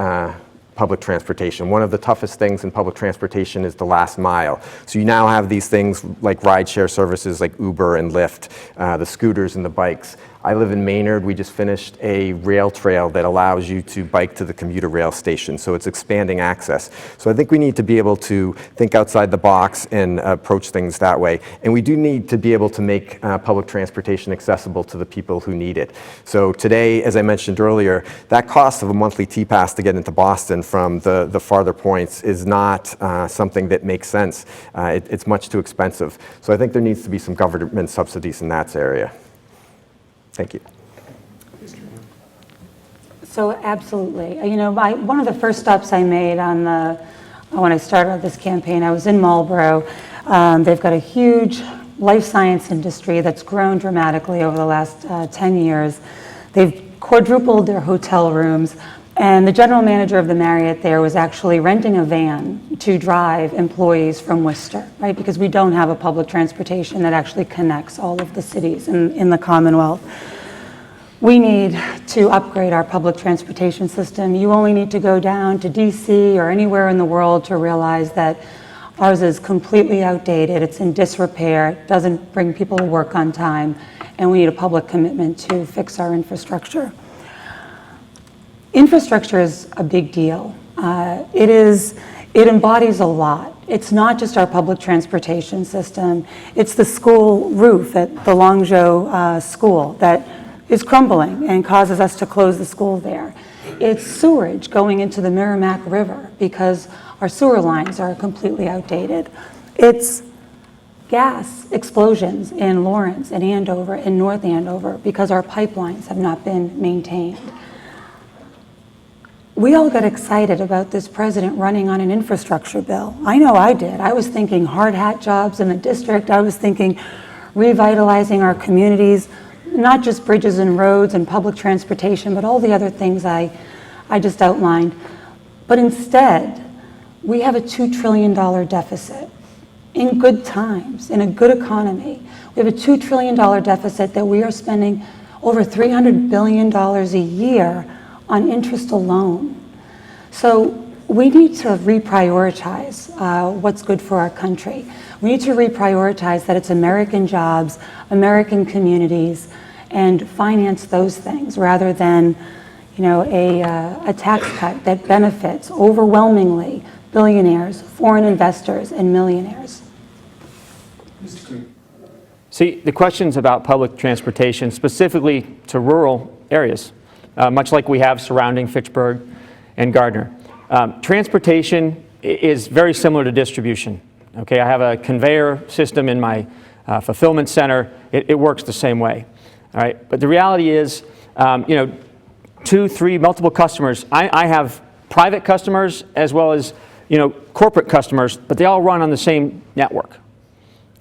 public transportation. One of the toughest things in public transportation is the last mile. So you now have these things like rideshare services like Uber and Lyft, the scooters and the bikes. I live in Maynard. We just finished a rail trail that allows you to bike to the commuter rail station. So it's expanding access. So I think we need to be able to think outside the box and approach things that way. And we do need to be able to make public transportation accessible to the people who need it. So today, as I mentioned earlier, that cost of a monthly T-Pass to get into Boston from the farther points is not something that makes sense. It's much too expensive. So I think there needs to be some government subsidies in that area. Thank you. So absolutely. You know, one of the first stops I made when I started this campaign, I was in Marlboro. They've got a huge life science industry that's grown dramatically over the last 10 years. They've quadrupled their hotel rooms. And the general manager of the Marriott there was actually renting a van to drive employees from Worcester, right? Because we don't have a public transportation that actually connects all of the cities in the Commonwealth. We need to upgrade our public transportation system. You only need to go down to DC or anywhere in the world to realize that ours is completely outdated, it's in disrepair, it doesn't bring people to work on time, and we need a public commitment to fix our infrastructure. Infrastructure is a big deal. It embodies a lot. It's not just our public transportation system. It's the school roof at the Longzhou school that is crumbling and causes us to close the school there. It's sewerage going into the Merrimack River because our sewer lines are completely outdated. It's gas explosions in Lawrence and Andover and North Andover because our pipelines have not been maintained. We all got excited about this president running on an infrastructure bill. I know I did. I was thinking hard hat jobs in the district. I was thinking revitalizing our communities, not just bridges and roads and public transportation, but all the other things I just outlined. But instead, we have a $2 trillion deficit in good times, in a good economy. We have a $2 trillion deficit that we are spending over $300 billion a year on interest alone. So we need to reprioritize what's good for our country. We need to reprioritize that it's American jobs, American communities, and finance those things rather than, you know, a tax cut that benefits overwhelmingly billionaires, foreign investors, and millionaires. See, the questions about public transportation, specifically to rural areas, much like we have surrounding Fitchburg and Gardner. Transportation is very similar to distribution. Okay, I have a conveyor system in my fulfillment center. It works the same way. All right, but the reality is, you know, 2, 3, multiple customers. I have private customers as well as, you know, corporate customers, but they all run on the same network.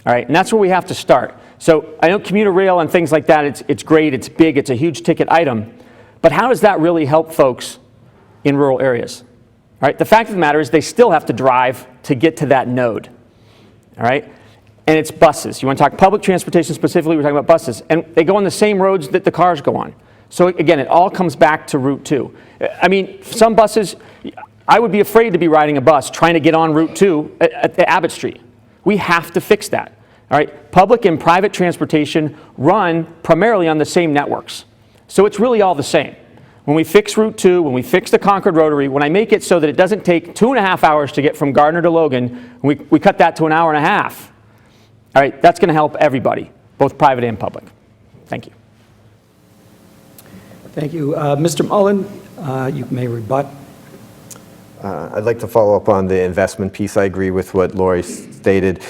All right, and that's where we have to start. So I know commuter rail and things like that, it's great, it's big, it's a huge ticket item. But how does that really help folks in rural areas? All right, the fact of the matter is they still have to drive to get to that node. All right, and it's buses. You want to talk public transportation specifically, we're talking about buses. And they go on the same roads that the cars go on. So again, it all comes back to Route 2. I mean, some buses, I would be afraid to be riding a bus trying to get on Route 2 at Abbott Street. We have to fix that. All right, public and private transportation run primarily on the same networks. So it's really all the same. When we fix Route 2, when we fix the Concord Rotary, when I make it so that it doesn't take 2.5 hours to get from Gardner to Logan, we cut that to 1.5 hours. All right, that's going to help everybody, both private and public. Thank you. Thank you. Mr. Mullen, you may rebut. I'd like to follow up on the investment piece. I agree with what Lori stated.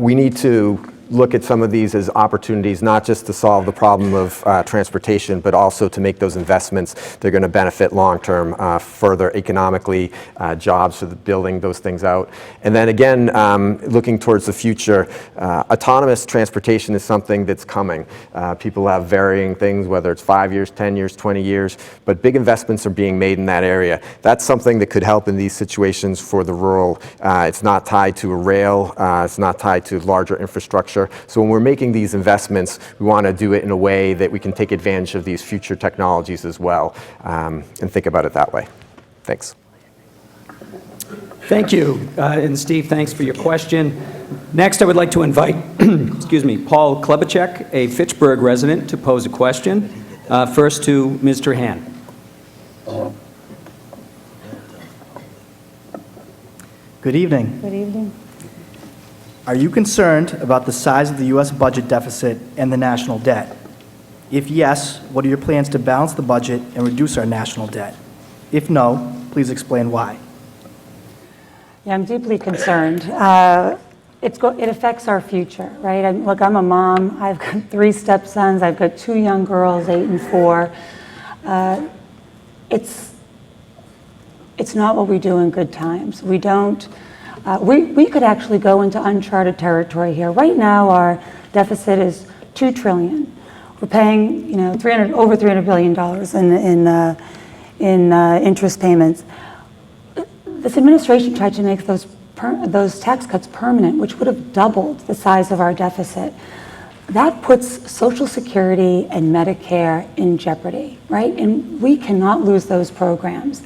We need to look at some of these as opportunities, not just to solve the problem of transportation, but also to make those investments. They're going to benefit long-term, further economically, jobs for building those things out. And then again, looking towards the future, autonomous transportation is something that's coming. People have varying things, whether it's 5 years, 10 years, 20 years, but big investments are being made in that area. That's something that could help in these situations for the rural. It's not tied to a rail, it's not tied to larger infrastructure. So when we're making these investments, we want to do it in a way that we can take advantage of these future technologies as well, and think about it that way. Thanks. Thank you. And Steve, thanks for your question. Next, I would like to invite, excuse me, Paul Klebacek, a Fitchburg resident, to pose a question. First to Ms. Trahan. Good evening. Good evening. Are you concerned about the size of the U.S. budget deficit and the national debt? If yes, what are your plans to balance the budget and reduce our national debt? If no, please explain why. Yeah, I'm deeply concerned. It affects our future, right? Look, I'm a mom. I've got 3 stepsons. I've got 2 young girls, 8 and 4. It's not what we do in good times. We don't. We could actually go into uncharted territory here. Right now, our deficit is $2 trillion. We're paying, over $300 billion in interest payments. This administration tried to make those tax cuts permanent, which would have doubled the size of our deficit. That puts Social Security and Medicare in jeopardy, right? And we cannot lose those programs.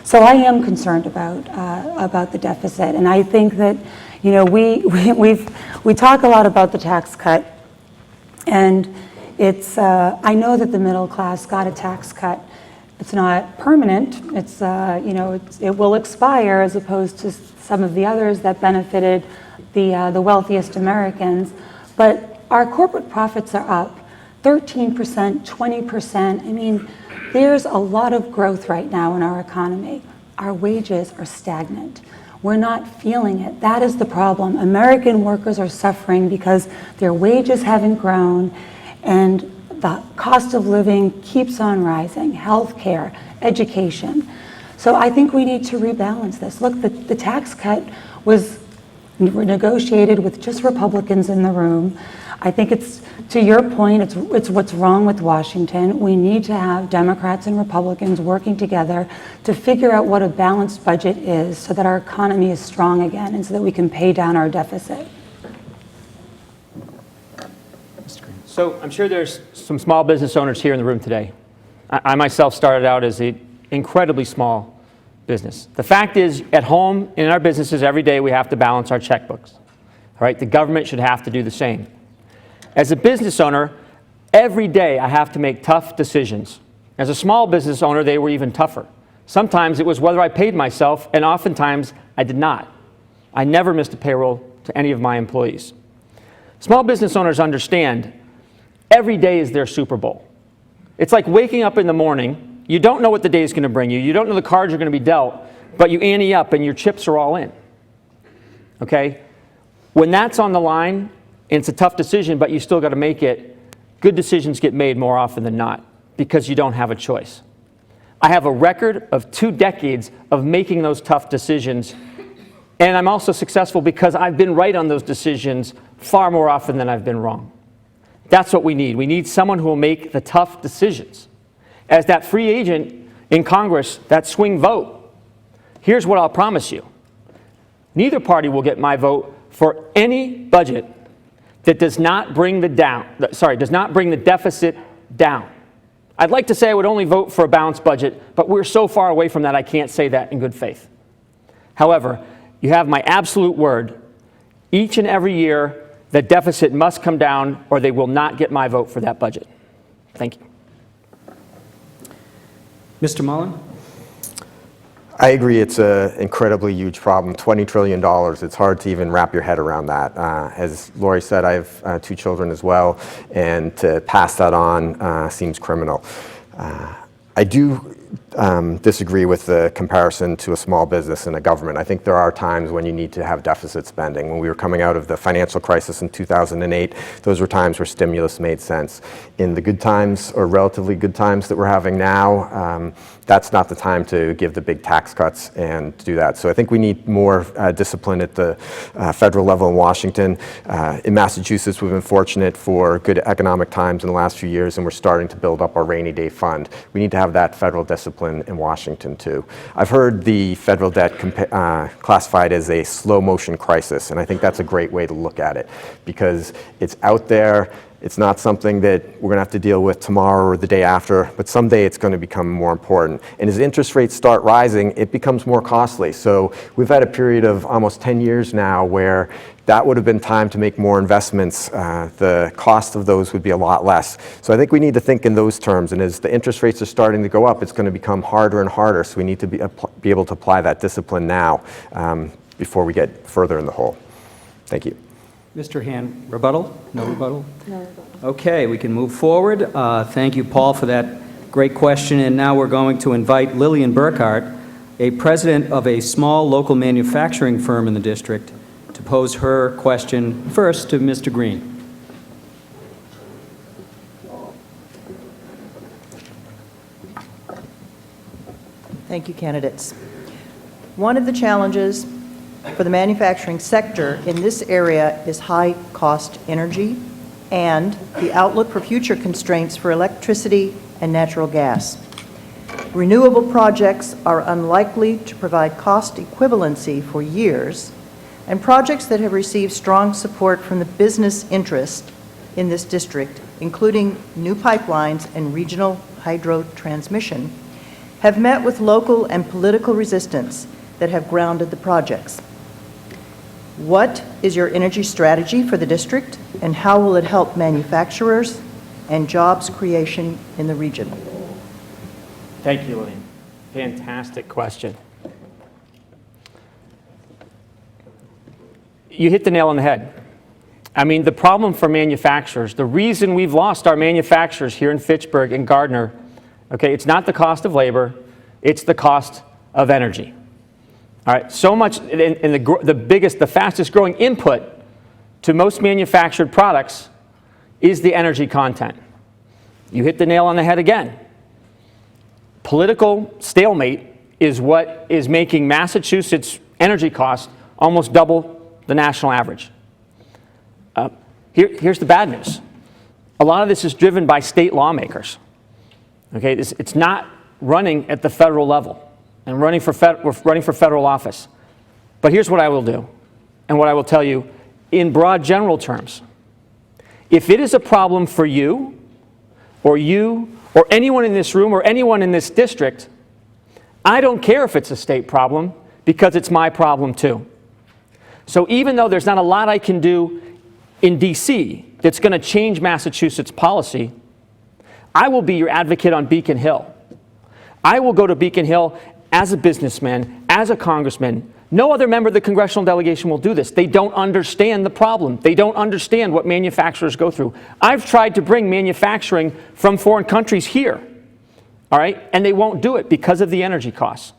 So I am concerned about the deficit, and I think that we talk a lot about the tax cut, and it's I know that the middle class got a tax cut. It's not permanent. It's it will expire, as opposed to some of the others that benefited the wealthiest Americans. But our corporate profits are up 13%, 20%. I mean, there's a lot of growth right now in our economy. Our wages are stagnant. We're not feeling it. That is the problem. American workers are suffering because their wages haven't grown, and the cost of living keeps on rising, healthcare, education. So I think we need to rebalance this. Look, the tax cut was negotiated with just Republicans in the room. I think it's, to your point, it's what's wrong with Washington. We need to have Democrats and Republicans working together to figure out what a balanced budget is so that our economy is strong again and so that we can pay down our deficit. So I'm sure there's some small business owners here in the room today. I myself started out as an incredibly small business. The fact is, at home, in our businesses, every day we have to balance our checkbooks. All right? The government should have to do the same. As a business owner, every day I have to make tough decisions. As a small business owner, they were even tougher. Sometimes it was whether I paid myself, and oftentimes I did not. I never missed a payroll to any of my employees. Small business owners understand every day is their Super Bowl. It's like waking up in the morning. You don't know what the day is going to bring you. You don't know the cards are going to be dealt, but you ante up and your chips are all in. Okay? When that's on the line, and it's a tough decision, but you still got to make it, good decisions get made more often than not because you don't have a choice. I have a record of 2 decades of making those tough decisions, and I'm also successful because I've been right on those decisions far more often than I've been wrong. That's what we need. We need someone who will make the tough decisions. As that free agent in Congress, that swing vote, here's what I'll promise you. Neither party will get my vote for any budget that does not bring the deficit down. I'd like to say I would only vote for a balanced budget, but we're so far away from that I can't say that in good faith. However, you have my absolute word. Each and every year, the deficit must come down or they will not get my vote for that budget. Thank you. Mr. Mullen? I agree, it's an incredibly huge problem, $20 trillion. It's hard to even wrap your head around that. As Lori said, I have 2 children as well, and to pass that on seems criminal. I do disagree with the comparison to a small business and a government. I think there are times when you need to have deficit spending. When we were coming out of the financial crisis in 2008, those were times where stimulus made sense. In the good times, or relatively good times that we're having now, that's not the time to give the big tax cuts and do that. So I think we need more discipline at the federal level in Washington. In Massachusetts, we've been fortunate for good economic times in the last few years, and we're starting to build up our rainy day fund. We need to have that federal discipline in Washington too. I've heard the federal debt classified as a slow motion crisis, and I think that's a great way to look at it because it's out there. It's not something that we're going to have to deal with tomorrow or the day after, but someday it's going to become more important. And as interest rates start rising, it becomes more costly. So we've had a period of almost 10 years now where that would have been time to make more investments. The cost of those would be a lot less. So I think we need to think in those terms. And as the interest rates are starting to go up, it's going to become harder and harder. So we need to be able to apply that discipline now before we get further in the hole. Thank you. Mr. Hand, rebuttal? No rebuttal? No rebuttal. Okay, we can move forward. Thank you, Paul, for that great question. And now we're going to invite Lillian Burkhart, a president of a small local manufacturing firm in the district, to pose her question first to Mr. Green. Thank you, candidates. One of the challenges for the manufacturing sector in this area is high-cost energy and the outlook for future constraints for electricity and natural gas. Renewable projects are unlikely to provide cost equivalency for years, and projects that have received strong support from the business interest in this district, including new pipelines and regional hydro transmission, have met with local and political resistance that have grounded the projects. What is your energy strategy for the district, and how will it help manufacturers and jobs creation in the region? Thank you, Lillian. Fantastic question. You hit the nail on the head. I mean, the problem for manufacturers, the reason we've lost our manufacturers here in Fitchburg and Gardner, okay, it's not the cost of labor, it's the cost of energy. All right, so much, and the fastest growing input to most manufactured products is the energy content. You hit the nail on the head again. Political stalemate is what is making Massachusetts energy costs almost double the national average. Here's the bad news. A lot of this is driven by state lawmakers. Okay, it's not running at the federal level. And we're running for federal office. But here's what I will do, and what I will tell you in broad general terms. If it is a problem for you, or anyone in this room, or anyone in this district, I don't care if it's a state problem, because it's my problem too. So even though there's not a lot I can do in DC that's going to change Massachusetts policy, I will be your advocate on Beacon Hill. I will go to Beacon Hill as a businessman, as a congressman. No other member of the congressional delegation will do this. They don't understand the problem. They don't understand what manufacturers go through. I've tried to bring manufacturing from foreign countries here, all right, and they won't do it because of the energy costs.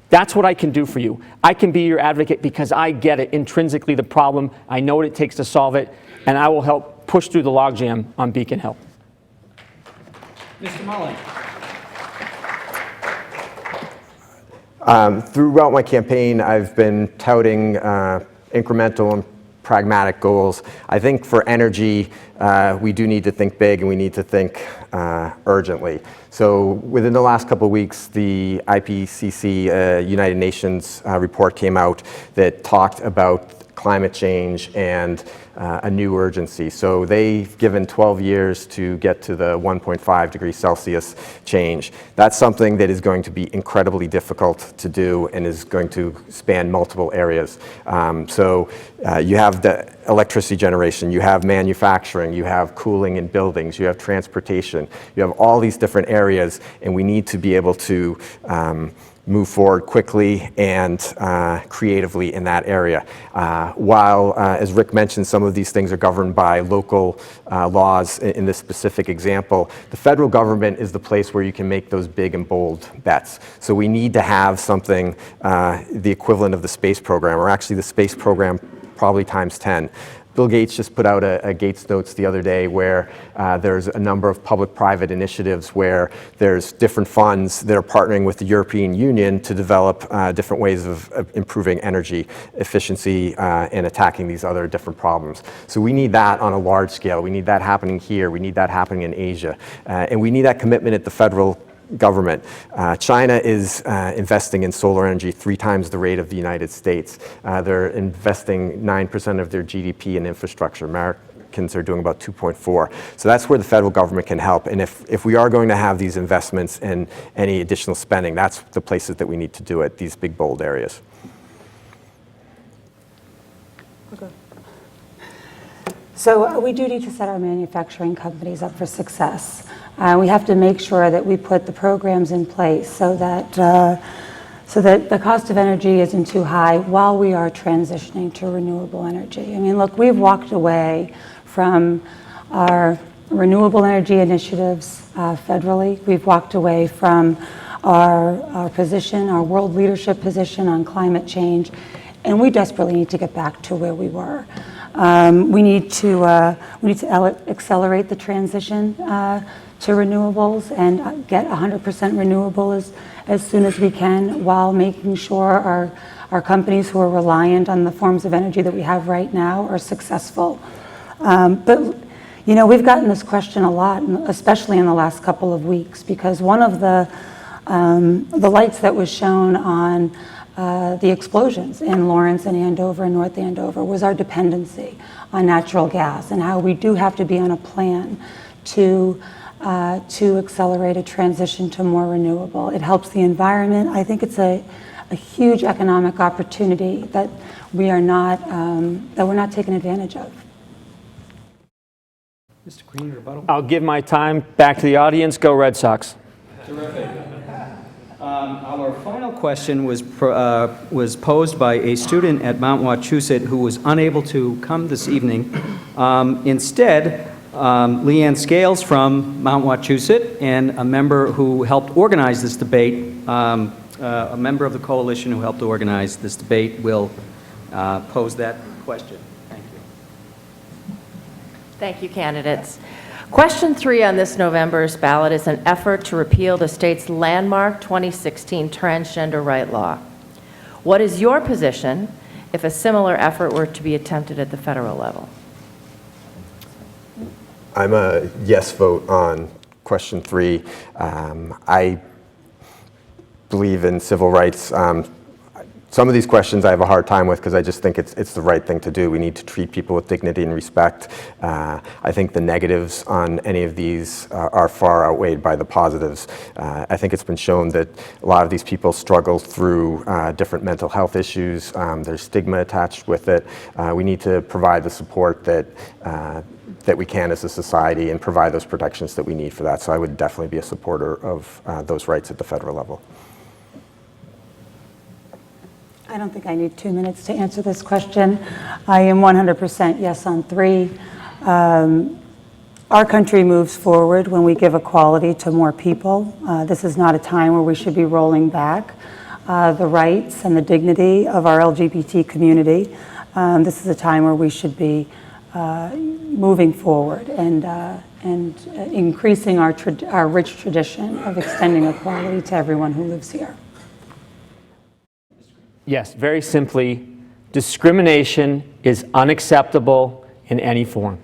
That's what I can do for you. I can be your advocate because I get it intrinsically, the problem. I know what it takes to solve it, and I will help push through the logjam on Beacon Hill. Mr. Mullen. Throughout my campaign, I've been touting incremental and pragmatic goals. I think for energy, we do need to think big, and we need to think urgently. So within the last couple of weeks, the IPCC United Nations report came out that talked about climate change and a new urgency. So they've given 12 years to get to the 1.5 degrees Celsius change. That's something that is going to be incredibly difficult to do and is going to span multiple areas. You have the electricity generation, you have manufacturing, you have cooling in buildings, you have transportation, you have all these different areas, and we need to be able to move forward quickly and creatively in that area. While, as Rick mentioned, some some of these things are governed by local laws in this specific example. The federal government is the place where you can make those big and bold bets. So we need to have something, the equivalent of the space program, or actually the space program probably times 10. Bill Gates just put out a Gates Notes the other day where there's a number of public-private initiatives where there's different funds that are partnering with the European Union to develop different ways of improving energy efficiency and attacking these other different problems. So we need that on a large scale. We need that happening here. We need that happening in Asia. And we need that commitment at the federal government. China is investing in solar energy 3 times the rate of the United States. They're investing 9% of their GDP in infrastructure. Americans are doing about 2.4. So that's where the federal government can help. And if we are going to have these investments and any additional spending, that's the places that we need to do it, these big, bold areas. Okay. So we do need to set our manufacturing companies up for success. We have to make sure that we put the programs in place so that the cost of energy isn't too high while we are transitioning to renewable energy. I mean, look, we've walked away from our renewable energy initiatives federally. We've walked away from our position, our world leadership position on climate change, and we desperately need to get back to where we were. We need to accelerate the transition to renewables and get 100% renewable as soon as we can, while making sure our companies who are reliant on the forms of energy that we have right now are successful. But you know, we've gotten this question a lot, especially in the last couple of weeks, because one of the lights that was shown on the explosions in Lawrence and Andover and North Andover was our dependency on natural gas, and how we do have to be on a plan to accelerate a transition to more renewable. It helps the environment. I think it's a huge economic opportunity that we're not taking advantage of. Mr. Green, rebuttal? I'll give my time back to the audience. Go Red Sox. Terrific. Our final question was posed by a student at Mount Wachusett who was unable to come this evening. Instead, Leanne Scales from Mount Wachusett, and a member who helped organize this debate, a member of the coalition who helped organize this debate, will pose that question. Thank you. Thank you, candidates. Question 3 on this November's ballot is an effort to repeal the state's landmark 2016 transgender right law. What is your position if a similar effort were to be attempted at the federal level? I'm a yes vote on question 3. I believe in civil rights. Some of these questions I have a hard time with because I just think it's the right thing to do. We need to treat people with dignity and respect. I think the negatives on any of these are far outweighed by the positives. I think it's been shown that a lot of these people struggle through different mental health issues. There's stigma attached with it. We need to provide the support that we can as a society and provide those protections that we need for that. So I would definitely be a supporter of those rights at the federal level. I don't think I need 2 minutes to answer this question. I am 100% yes on 3. Our country moves forward when we give equality to more people. This is not a time where we should be rolling back the rights and the dignity of our LGBT community. This is a time where we should be moving forward and increasing our rich tradition of extending equality to everyone who lives here. Yes, very simply, discrimination is unacceptable in any form.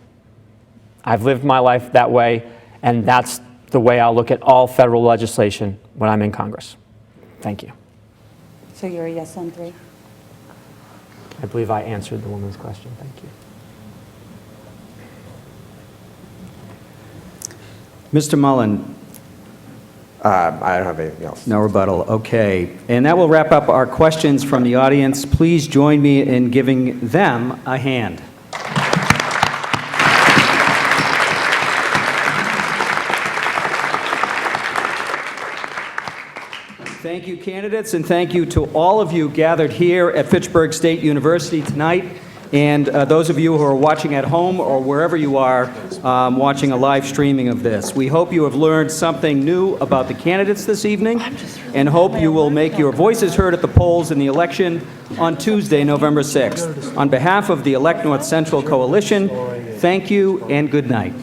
I've lived my life that way, and that's the way I'll look at all federal legislation when I'm in Congress. Thank you. So you're a yes on 3? I believe I answered the woman's question. Thank you. Mr. Mullen. I don't have anything else. No rebuttal. Okay. And that will wrap up our questions from the audience. Please join me in giving them a hand. Thank you, candidates, and thank you to all of you gathered here at Fitchburg State University tonight. and those of you who are watching at home or wherever you are watching a live streaming of this. We hope you have learned something new about the candidates this evening, and hope you will make your voices heard at the polls in the election on Tuesday, November 6th. On behalf of the Elect North Central Coalition, thank you and good night.